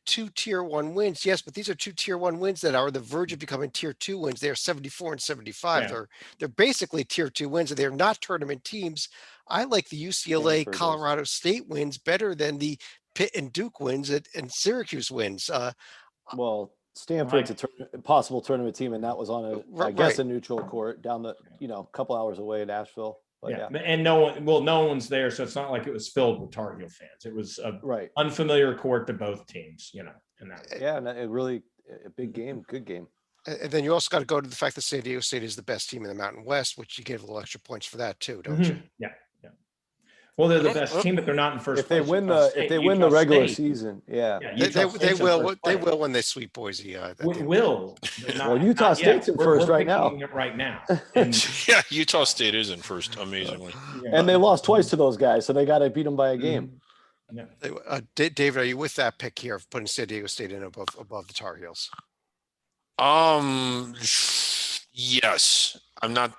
two tier 1 wins, yes, but these are two tier 1 wins that are on the verge of becoming tier 2 wins. They're 74 and 75. Yeah. They're basically tier 2 wins, and they're not tournament teams. I like the UCLA, Stanford is. Colorado State wins better than the Pitt and Duke wins and Syracuse wins. Well, Stanford's a possible tournament team, and that was on I guess, a neutral court down the, couple hours away in Asheville. But yeah. And no one's there, so it's not like it was filled with Tar Heel fans. It was a right. unfamiliar court to both teams, and that. Yeah, and it really a big game, good game. And then you also got to go to the fact that San Diego State is the best team in the Mountain West, which you give a little extra points for that too, don't you? Yeah. Well, they're the best team, but they're not in first. If they win the regular season, They will. They will when they sweep Boise. Will. Well, Utah State's in first right now. Right now. Yeah, Utah State is in first, amazingly. And they lost twice to those guys, so they got to beat them by a game. Yeah. David, are you with that pick here of putting San Diego State in above the Tar Heels? Yes, I'm not.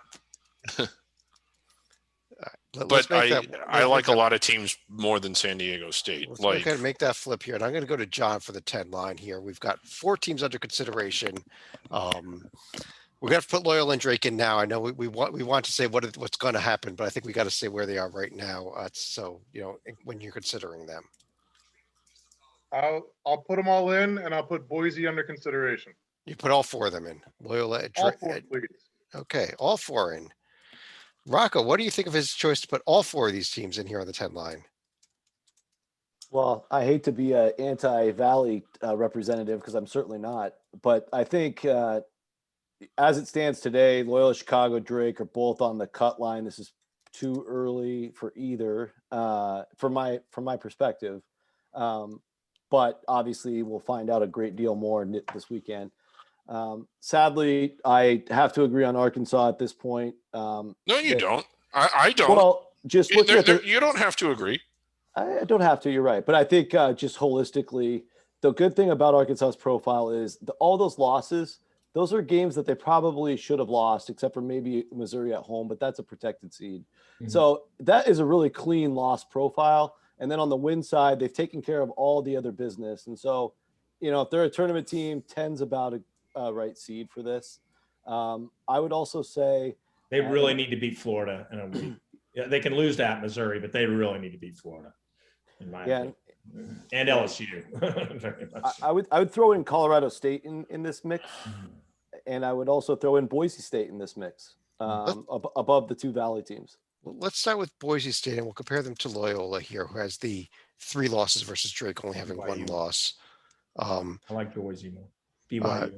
Let's I like a lot of teams more than San Diego State. Let's make that flip here, and I'm going to go to John for the 10 line here. We've got 4 teams under consideration. We're going to put Loyola and Drake in now. I know we want to say what's going to happen, but I think we got to say where they are right now. So when you're considering them, I'll put them all in, and I'll put Boise under consideration. You put all 4 of them in. Loyola, All 4, please. Okay, all 4 in. Rocco, what do you think of his choice to put all 4 of these teams in here on the 10 line? Well, I hate to be an anti-Valley representative because I'm certainly not, but I think as it stands today, Loyola, Chicago, Drake are both on the cut line. This is too early for either, from my perspective. But obviously, we'll find out a great deal more this weekend. Sadly, I have to agree on Arkansas at this point. No, you don't. I don't. Well, just looking at you don't have to agree. I don't have to. You're right, but I think just holistically, the good thing about Arkansas's profile is all those losses. Those are games that they probably should have lost, except for maybe Missouri at home, but that's a protected seed. Mm-hmm. So that is a really clean loss profile. And then on the win side, they've taken care of all the other business. And so, if they're a tournament team, 10's about a right seed for this. I would also say they really need to beat Florida in a week. Yeah, they can lose at Missouri, but they really need to beat Florida, in my opinion. And LSU. Very much. I would throw in Colorado State in this mix, and I would also throw in Boise State in this mix, above the 2 Valley teams. Let's start with Boise State, and we'll compare them to Loyola here, who has the 3 losses versus Drake only having BYU. 1 loss. I like Boise more. BYU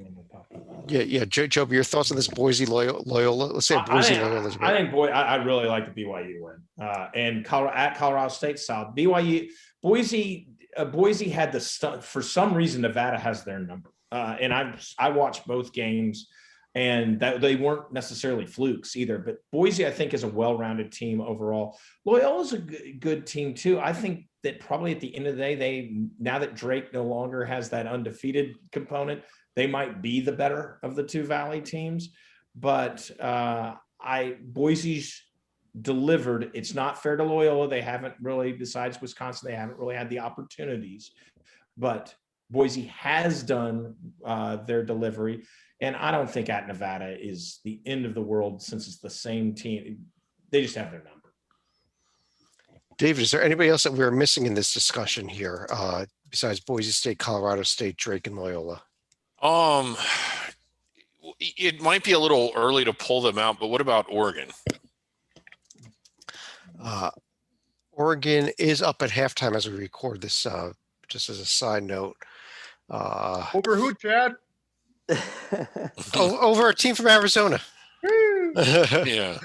yeah. Joby, your thoughts on this Boise Loyola? Let's say Boise Loyola. I really like the BYU win. And at Colorado State South, Boise had the stuff for some reason. Nevada has their number, and I watched both games. And that they weren't necessarily flukes either, but Boise, I think, is a well-rounded team overall. Loyola's a good team too. I think that probably at the end of the day, now that Drake no longer has that undefeated component, they might be the better of the 2 Valley teams. But Boise's delivered. It's not fair to Loyola. They haven't really, besides Wisconsin, they haven't really had the opportunities. But Boise has done their delivery. And I don't think at Nevada is the end of the world since it's the same team. They just have their number. David, is there anybody else that we're missing in this discussion here besides Boise State, Colorado State, Drake, and Loyola? It might be a little early to pull them out, but what about Oregon? Oregon is up at halftime as we record this, just as a side note. Over who, Chad? Over a team from Arizona. Yeah.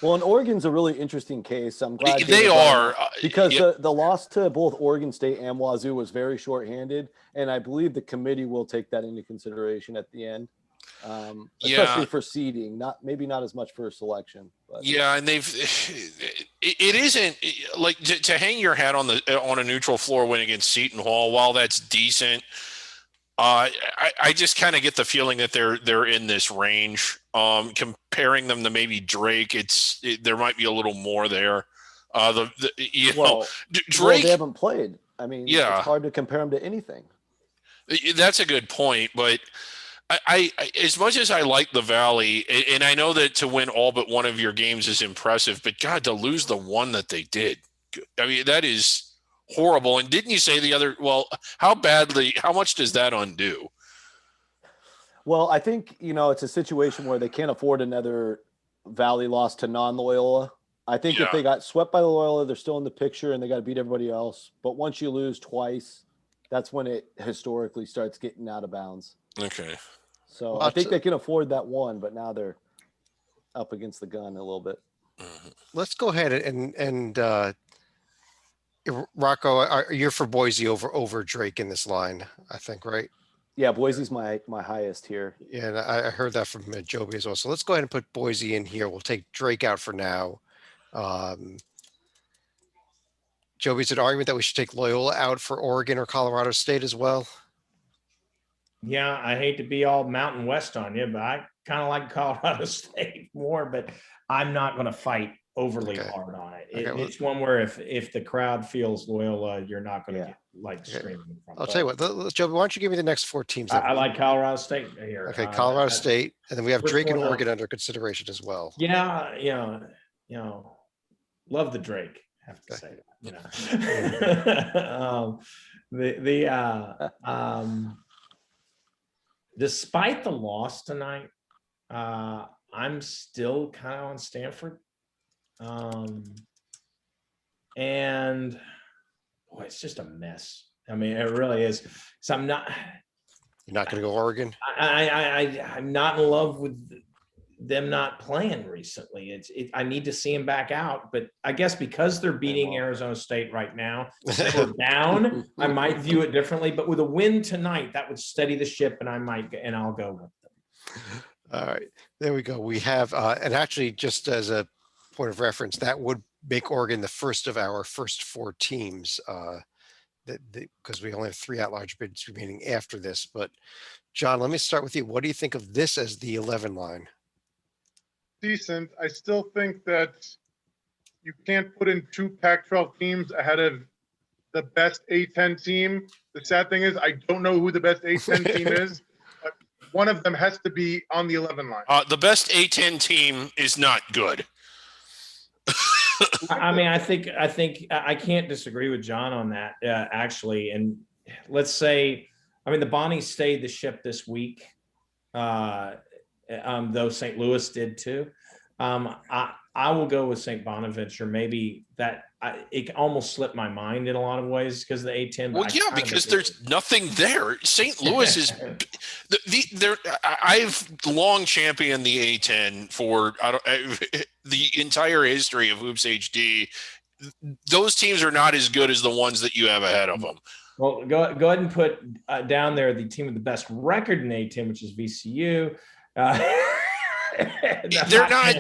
Well, and Oregon's a really interesting case. I'm glad they are because the loss to both Oregon State and Wazoo was very shorthanded, and I believe the committee will take that into consideration at the end, especially for seeding. Maybe not as much for selection. But. Yeah, and it isn't like to hang your hat on a neutral floor win against Seton Hall. While that's decent. I just kind of get the feeling that they're in this range. Comparing them to maybe Drake, there might be a little more there. Well, Drake. they haven't played. I mean, Yeah. it's hard to compare them to anything. That's a good point, but I as much as I like the Valley, and I know that to win all but one of your games is impressive, but God, to lose the one that they did, I mean, that is horrible. And didn't you say the other? Well, how much does that undo? Well, I think, it's a situation where they can't afford another Valley loss to non-Loyola. I think if they got swept by the Loyola, they're still in the picture and they got to beat everybody else. But once you lose twice, that's when it historically starts getting out of bounds. Okay. So I think they can afford that one, but now they're up against the gun a little bit. Let's go ahead and Rocco, you're for Boise over Drake in this line, I think, right? Yeah, Boise's my highest here. Yeah, and I heard that from Joby as well. So let's go ahead and put Boise in here. We'll take Drake out for now. Joby's an argument that we should take Loyola out for Oregon or Colorado State as well. Yeah, I hate to be all Mountain West on you, but I kind of like Colorado State more, but I'm not going to fight overly hard on it. It's one where if the crowd feels Loyola, you're not going to get screaming in front. I'll tell you what, Joby, why don't you give me the next 4 teams? I like Colorado State here. Okay, Colorado State, and then we have Drake and Oregon under consideration as well. Yeah, love the Drake. Have to say that. Despite the loss tonight, I'm still kind of on Stanford. And boy, it's just a mess. I mean, it really is. So you're not going to go Oregon? I'm not in love with them not playing recently. I need to see them back out, but I guess because they're beating Arizona State right now, if they were down, I might view it differently, but with a win tonight, that would steady the ship and I'll go with them. All right, there we go. We have, and actually just as a point of reference, that would make Oregon the first of our first 4 teams, because we only have 3 at-large bids remaining after this. But John, let me start with you. What do you think of this as the 11 line? Decent. I still think that you can't put in 2 Pac-12 teams ahead of the best A-10 team. The sad thing is I don't know who the best A-10 team is, but one of them has to be on the 11 line. The best A-10 team is not good. I mean, I think I can't disagree with John on that, actually. And let's say, the Bonnies stayed the ship this week. Though St. Louis did too. I will go with St. Bonaventure. Maybe it almost slipped my mind in a lot of ways because of the A-10. Well, yeah, because there's nothing there. St. Louis is I've long championed the A-10 for the entire history of Hoops HD. Those teams are not as good as the ones that you have ahead of them. Well, go ahead and put down there the team with the best record in A-10, which is VCU. They're not.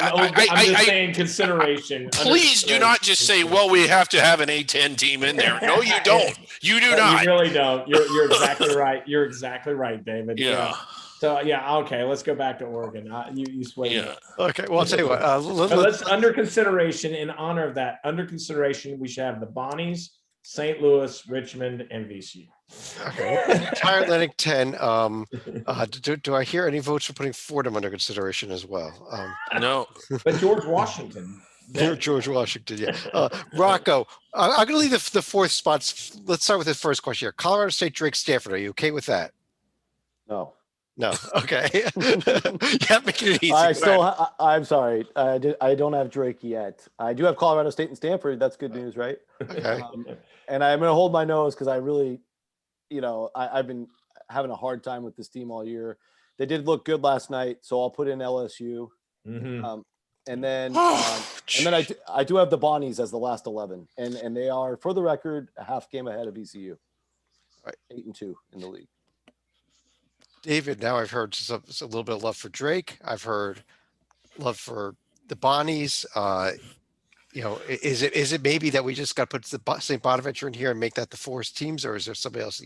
I'm just saying consideration. Please do not just say, "Well, we have to have an A-10 team in there." No, you don't. You do not. You really don't. You're exactly right. You're exactly right, David. Yeah. So okay. Let's go back to Oregon. You sway. Yeah. Okay. Well, I'll tell you what. Let's under consideration. In honor of that, under consideration, we should have the Bonnies, St. Louis, Richmond, and VCU. Okay. Entire Atlantic 10. Do I hear any votes for putting Fordham under consideration as well? No. But George Washington. George Washington, yeah. Rocco, I'm going to leave the 4th spots. Let's start with the first question here. Colorado State, Drake, Stanford. Are you okay with that? No. Okay. Yeah, making it easy. I'm sorry. I don't have Drake yet. I do have Colorado State and Stanford. That's good news, right? Okay. And I'm going to hold my nose because I really, I've been having a hard time with this team all year. They did look good last night, so I'll put in LSU. Mm-hmm. And then I do have the Bonnies as the last 11, and they are, for the record, a half game ahead of ECU. Right, 8-2 in the league. David, now I've heard a little bit of love for Drake. I've heard love for the Bonnies. Is it maybe that we just got to put the St. Bonaventure in here and make that the 4 teams, or is there somebody else,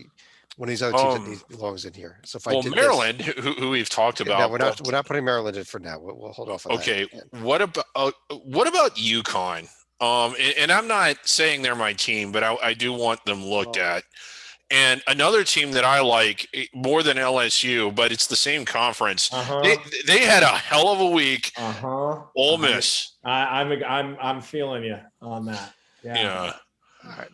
one of these other teams that belongs in here? So if I Well, did Maryland, who we've talked this, no, about. we're not putting Maryland in for now. We'll hold off on Okay, that. what about UConn? And I'm not saying they're my team, but I do want them looked at. And another team that I like more than LSU, but it's the same conference. They had a hell of a week. Ole Miss. I'm feeling you on that. Yeah. All right.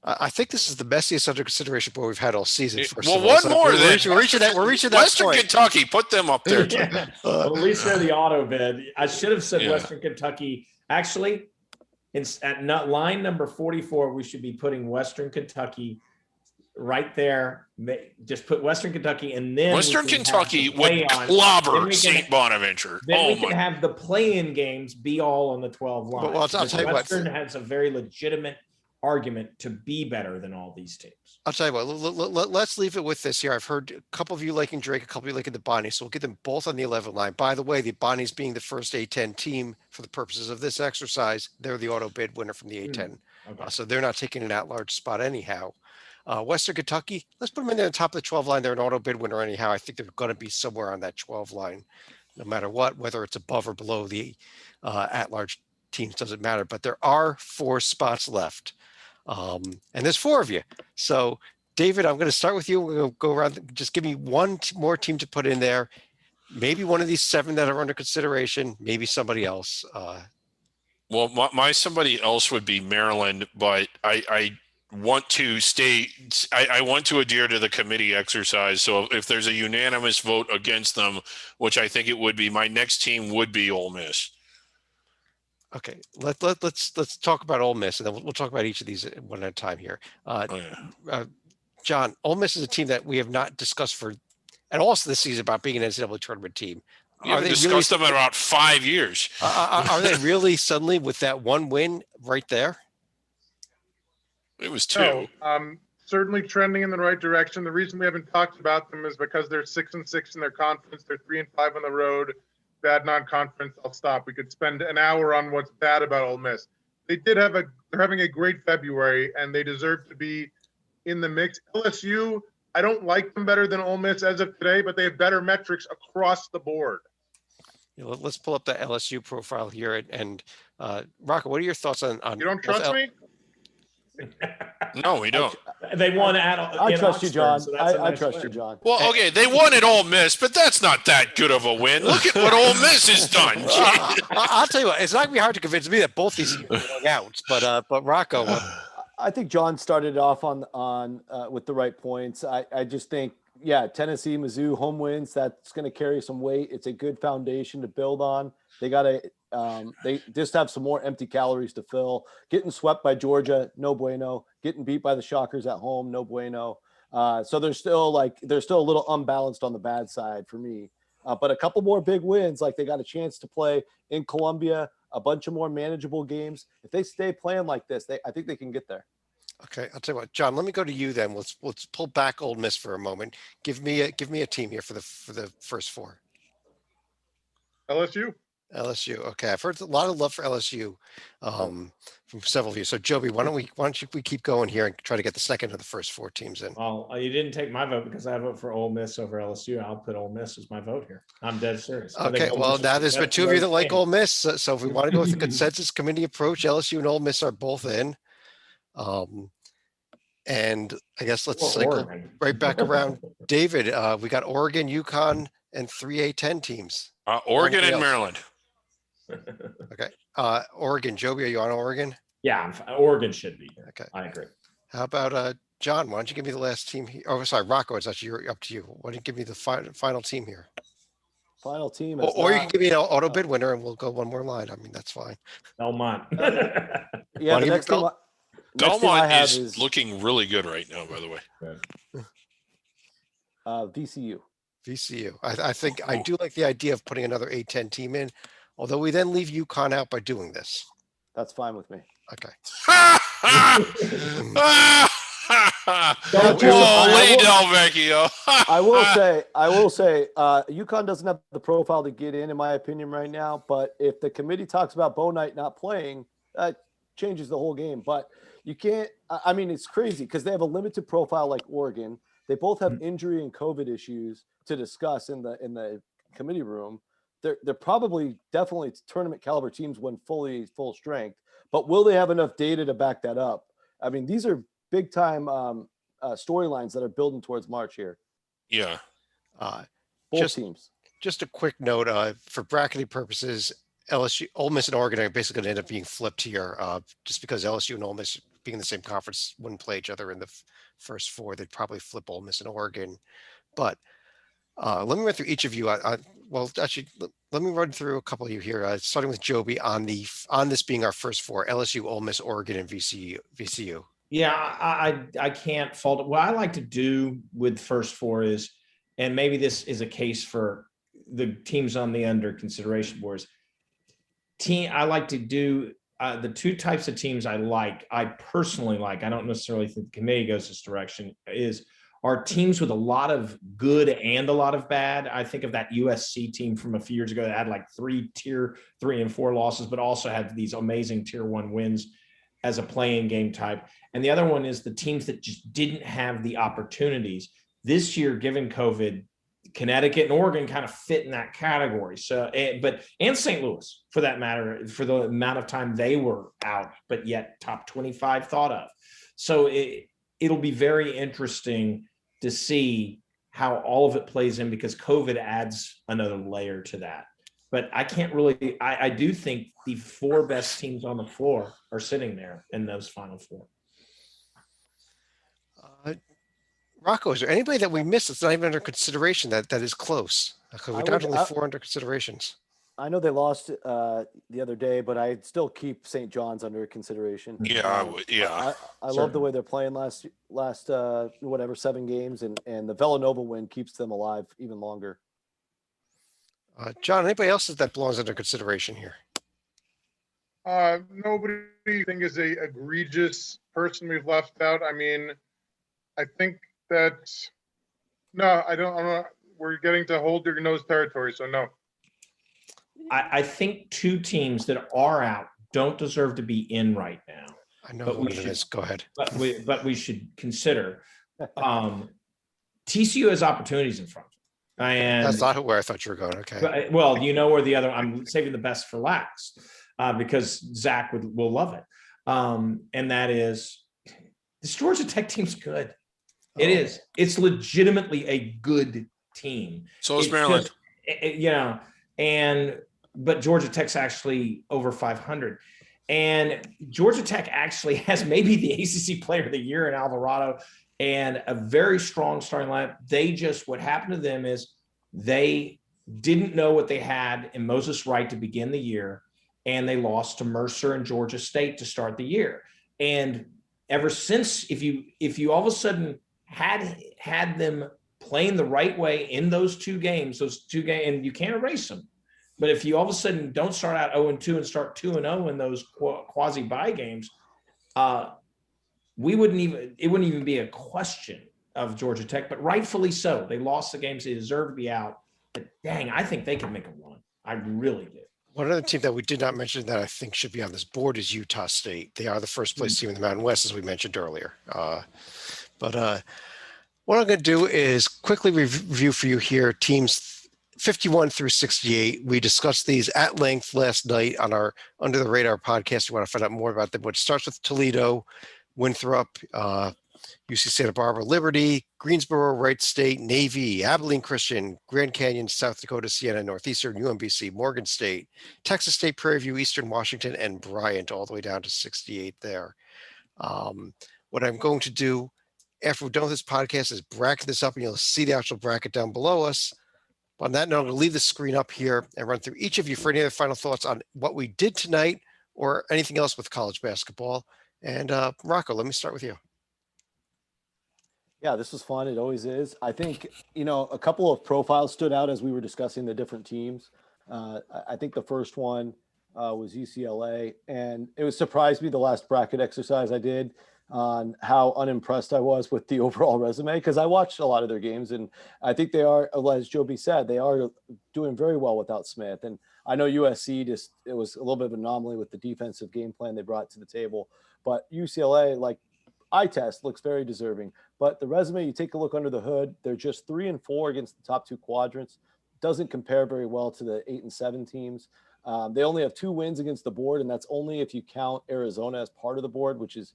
I think this is the messiest under consideration board we've had all season. Well, one more. We're reaching that Western point. Kentucky, put them up there. Yeah. Well, at least they're the auto bid. I should have said Yeah. Western Kentucky. Actually, line number 44, we should be putting Western Kentucky right there. Just put Western Kentucky, and then Western Kentucky would clobber St. Bonaventure. Then we can have the play-in games be all on the 12 line. Well, I'll tell you what. Western has a very legitimate argument to be better than all these teams. I'll tell you what, let's leave it with this here. I've heard a couple of you liking Drake, a couple of you liking the Bonnies, so we'll get them both on the 11 line. By the way, the Bonnies being the first A10 team for the purposes of this exercise, they're the auto bid winner from the A10. Okay. So they're not taking an at-large spot anyhow. Western Kentucky, let's put them in there on top of the 12 line. They're an auto bid winner anyhow. I think they're going to be somewhere on that 12 line, no matter what, whether it's above or below the at-large teams, doesn't matter. But there are 4 spots left. And there's 4 of you. So David, I'm going to start with you. We're going to go around. Just give me one more team to put in there. Maybe one of these 7 that are under consideration, maybe somebody else. Well, my somebody else would be Maryland, but I want to stay. I want to adhere to the committee exercise. So if there's a unanimous vote against them, which I think it would be, my next team would be Ole Miss. Okay, let's talk about Ole Miss, and then we'll talk about each of these one at a time here. John, Ole Miss is a team that we have not discussed at all this season about being an NCAA tournament team. We haven't discussed them in about 5 years. Are they really suddenly with that one win right there? It was 2. No, certainly trending in the right direction. The reason we haven't talked about them is because they're 6-6 in their conference. They're 3-5 on the road. Bad non-conference. I'll stop. We could spend an hour on what's bad about Ole Miss. They're having a great February, and they deserve to be in the mix. LSU, I don't like them better than Ole Miss as of today, but they have better metrics across the board. Let's pull up the LSU profile here, and Rocco, what are your thoughts on? You don't trust me? No, we don't. They won I trust you, John. I trust you, John. Well, okay, they won at Ole Miss, but that's not that good of a win. Look at what Ole Miss has done. I'll tell you what, it's not gonna be hard to convince me that both these teams are going out, but Rocco. I think John started off on with the right points. I just think, Tennessee, Mizzou, home wins, that's going to carry some weight. It's a good foundation to build on. They got to they just have some more empty calories to fill. Getting swept by Georgia, no bueno. Getting beat by the Shockers at home, no bueno. So they're still a little unbalanced on the bad side for me. But a couple more big wins, like they got a chance to play in Columbia, a bunch of more manageable games. If they stay playing like this, I think they can get there. Okay, I'll tell you what, John. Let me go to you then. Let's pull back Ole Miss for a moment. Give me a team here for the first 4. LSU. LSU. Okay, I've heard a lot of love for LSU from several of you. So Joby, why don't we keep going here and try to get the second of the first 4 teams in? Well, you didn't take my vote because I vote for Ole Miss over LSU. I'll put Ole Miss as my vote here. I'm dead serious. Okay, well now there's been 2 of you that like Ole Miss. So if we want to go with the consensus committee approach, LSU and Ole Miss are both in. And I guess let's cycle right back around. David, we got Oregon, UConn, and 3 A10 teams. Oregon and Maryland. Okay. Oregon, Joby, are you on Oregon? Yeah, Oregon should be here. Okay. I agree. How about John? Why don't you give me the last team here? Oh, sorry, Rocco. It's actually up to you. Why don't you give me the final team here? Final team. Or you can give me an auto bid winner, and we'll go one more line. I mean, that's fine. Belmont. Yeah, the next team. Belmont is looking really good right now, by the way. VCU. VCU. I think I do like the idea of putting another A10 team in, although we then leave UConn out by doing this. That's fine with me. Okay. Don't do Whoa, it. lay down, Vecchio. I will say, UConn doesn't have the profile to get in my opinion, right now. But if the committee talks about Bo Knight not playing, that changes the whole game. But you can't. I mean, it's crazy because they have a limited profile like Oregon. They both have injury and COVID issues to discuss in the committee room. They're probably definitely tournament caliber teams when full strength. But will they have enough data to back that up? I mean, these are big time storylines that are building towards March here. Yeah. Both teams. Just a quick note, for bracketing purposes, LSU, Ole Miss and Oregon are basically going to end up being flipped here, just because LSU and Ole Miss being in the same conference wouldn't play each other in the first four. They'd probably flip Ole Miss and Oregon. But let me run through each of you. Well, actually, let me run through a couple of you here, starting with Joby on this being our first four: LSU, Ole Miss, Oregon, and VCU. Yeah, I can't fault it. What I like to do with first four is, and maybe this is a case for the teams on the under consideration boards. I like to do the two types of teams I personally like. I don't necessarily think the committee goes this direction. Are teams with a lot of good and a lot of bad. I think of that USC team from a few years ago that had like 3 tier 3 and 4 losses, but also had these amazing tier 1 wins as a playing game type. And the other one is the teams that just didn't have the opportunities this year, given COVID. Connecticut and Oregon kind of fit in that category. So, and St. Louis for that matter, for the amount of time they were out, but yet top 25 thought of. So it'll be very interesting to see how all of it plays in, because COVID adds another layer to that. But I can't really, I do think the 4 best teams on the floor are sitting there in those final 4. Rocco, is there anybody that we missed that's not even under consideration that is close? We're down to only 4 under considerations. I know they lost the other day, but I still keep St. John's under consideration. Yeah, I love the way they're playing last whatever 7 games, and the Villanova win keeps them alive even longer. John, anybody else that belongs under consideration here? Nobody I think is a egregious person we've left out. I mean, I think that I'm not, we're getting to hold your nose territory, so no. I think 2 teams that are out don't deserve to be in right now. I know but one of them is. Go ahead. But we should consider TCU has opportunities in front. And that's not where I thought you were going. Okay. Well, you know where the other. I'm saving the best for last because Zach will love it, and that is this Georgia Tech team's good. It is. It's legitimately a good team. So is Maryland. But Georgia Tech's actually over 500. And Georgia Tech actually has maybe the ACC player of the year in Alvarado and a very strong starting lineup. What happened to them is they didn't know what they had in Moses Wright to begin the year, and they lost to Mercer and Georgia State to start the year. And ever since, if you all of a sudden had them playing the right way in those two games, and you can't erase them. But if you all of a sudden don't start out 0-2 and start 2-0 in those quasi bye games, it wouldn't even be a question of Georgia Tech, but rightfully so. They lost the games they deserve to be out. But dang, I think they can make a run. I really do. One other team that we did not mention that I think should be on this board is Utah State. They are the first place team in the Mountain West, as we mentioned earlier. But what I'm going to do is quickly review for you here teams 51 through 68. We discussed these at length last night on our Under the Radar podcast. You want to find out more about them. But it starts with Toledo, Winthrop, UC Santa Barbara, Liberty, Greensboro, Wright State, Navy, Abilene Christian, Grand Canyon, South Dakota, Siena, Northeastern, UMBC, Morgan State, Texas State, Prairie View, Eastern Washington, and Bryant, all the way down to 68 there. What I'm going to do after we're done with this podcast is bracket this up, and you'll see the actual bracket down below us. On that note, I'm going to leave the screen up here and run through each of you for any other final thoughts on what we did tonight or anything else with college basketball. And Rocco, let me start with you. Yeah, this was fun. It always is. I think, a couple of profiles stood out as we were discussing the different teams. I think the first one was UCLA, and it was surprised me the last bracket exercise I did on how unimpressed I was with the overall resume, because I watched a lot of their games, and I think they are, as Joby said, they are doing very well without Smith. And I know USC it was a little bit of an anomaly with the defensive game plan they brought to the table, but UCLA, like eye test, looks very deserving. But the resume, you take a look under the hood, they're just 3-4 against the top two quadrants. Doesn't compare very well to the 8 and 7 teams. They only have 2 wins against the board, and that's only if you count Arizona as part of the board, which is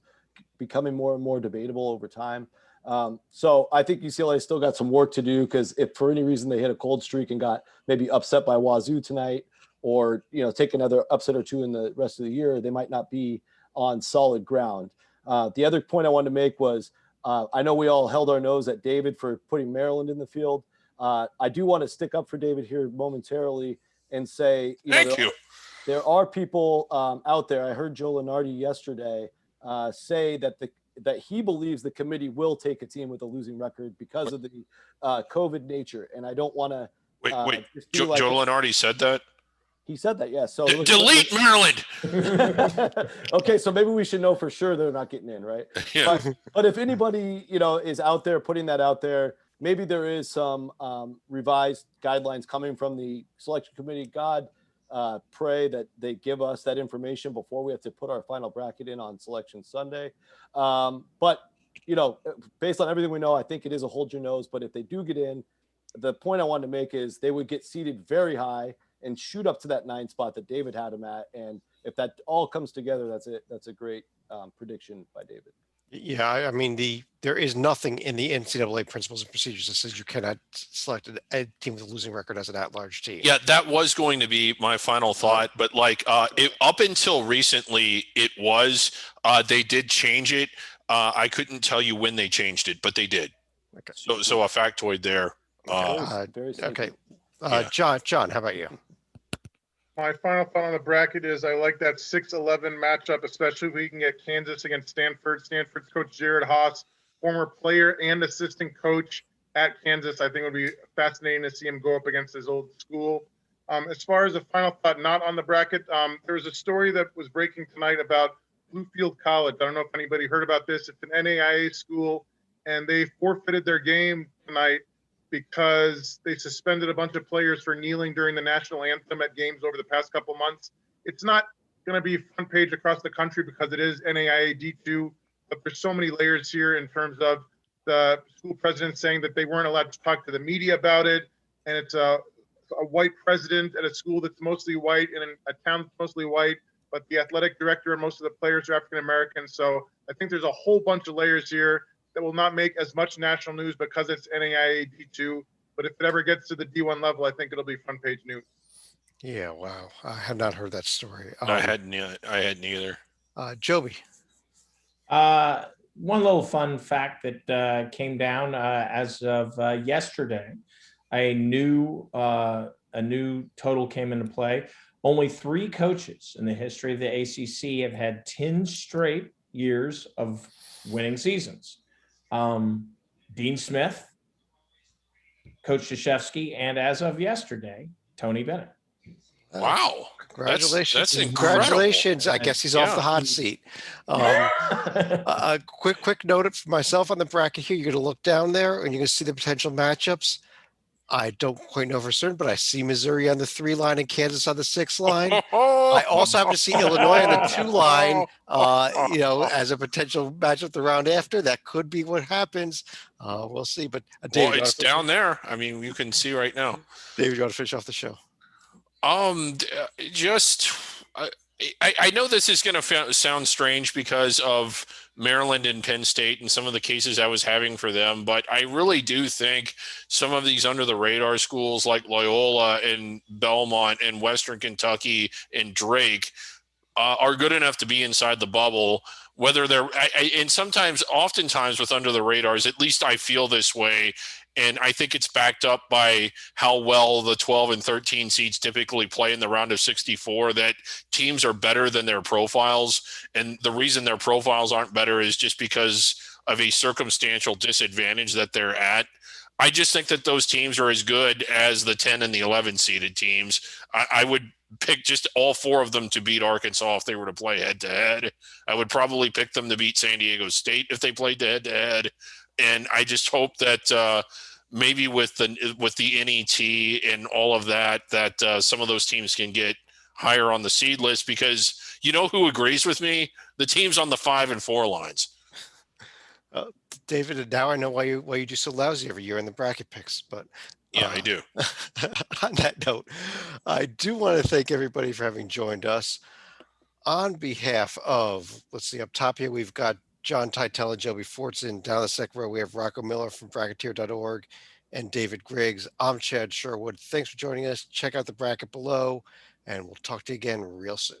becoming more and more debatable over time. So I think UCLA still got some work to do, because if for any reason they hit a cold streak and got maybe upset by Wazoo tonight, or take another upset or two in the rest of the year, they might not be on solid ground. The other point I wanted to make was I know we all held our nose at David for putting Maryland in the field. I do want to stick up for David here momentarily and say, there are people out there. I heard Joe Lenardi yesterday say that he believes the committee will take a team with a losing record because of the COVID nature. And I don't want to. Wait. Joe Lenardi said that? He said that, yes. So delete Maryland. Okay, so maybe we should know for sure they're not getting in, right? Yeah. But if anybody is out there putting that out there, maybe there is some revised guidelines coming from the selection committee. God, pray that they give us that information before we have to put our final bracket in on Selection Sunday. But based on everything we know, I think it is a hold your nose. But if they do get in, the point I wanted to make is they would get seated very high and shoot up to that 9 spot that David had him at. And if that all comes together, that's a great prediction by David. Yeah, I mean, there is nothing in the NCAA principles and procedures that says you cannot select a team with a losing record as an at-large team. Yeah, that was going to be my final thought, but up until recently, it was. They did change it. I couldn't tell you when they changed it, but they did. Okay. So a factoid there. Okay. John, how about you? My final thought on the bracket is I like that 6-11 matchup, especially if we can get Kansas against Stanford. Stanford's coach Jared Haas, former player and assistant coach at Kansas. I think it would be fascinating to see him go up against his old school. As far as a final thought, not on the bracket, there was a story that was breaking tonight about Bluefield College. I don't know if anybody heard about this. It's an NAIA school, and they forfeited their game tonight because they suspended a bunch of players for kneeling during the national anthem at games over the past couple months. It's not going to be front page across the country because it is NAIA D2, but there's so many layers here in terms of the school president saying that they weren't allowed to talk to the media about it. And it's a white president at a school that's mostly white and in a town that's mostly white, but the athletic director and most of the players are African-American. So I think there's a whole bunch of layers here that will not make as much national news because it's NAIA D2. But if it ever gets to the D1 level, I think it'll be front page news. Yeah, wow. I have not heard that story. I hadn't either. Joby. One little fun fact that came down as of yesterday, a new total came into play. Only 3 coaches in the history of the ACC have had 10 straight years of winning seasons. Dean Smith, Coach Krzyzewski, and as of yesterday, Tony Bennett. Wow. Congratulations. That's incredible. Congratulations. I guess he's off the hot seat. A quick note for myself on the bracket here. You're going to look down there and you're going to see the potential matchups. I don't quite know for certain, but I see Missouri on the 3 line and Kansas on the 6 line. I also happen to see Illinois on the 2 line, as a potential matchup the round after. That could be what happens. We'll see. But David, it's down there. I mean, you can see right now. David, you want to finish off the show? I know this is going to sound strange because of Maryland and Penn State and some of the cases I was having for them, but I really do think some of these under the radar schools like Loyola and Belmont and Western Kentucky and Drake are good enough to be inside the bubble. Whether they're and oftentimes with under the radars, at least I feel this way. And I think it's backed up by how well the 12 and 13 seeds typically play in the round of 64, that teams are better than their profiles. And the reason their profiles aren't better is just because of a circumstantial disadvantage that they're at. I just think that those teams are as good as the 10 and the 11 seeded teams. I would pick just all 4 of them to beat Arkansas if they were to play head to head. I would probably pick them to beat San Diego State if they played head to head. And I just hope that maybe with the NET and all of that, that some of those teams can get higher on the seed list, because you know who agrees with me? The teams on the 5 and 4 lines. David, and now I know why you do so lousy every year in the bracket picks. But Yeah, I do. on that note, I do want to thank everybody for having joined us. On behalf of, let's see, up top here, we've got John Titella, Joby Fortson. Down the second row, we have Rocco Miller from Bracketeer.org and David Griggs. I'm Chad Sherwood. Thanks for joining us. Check out the bracket below, and we'll talk to you again real soon.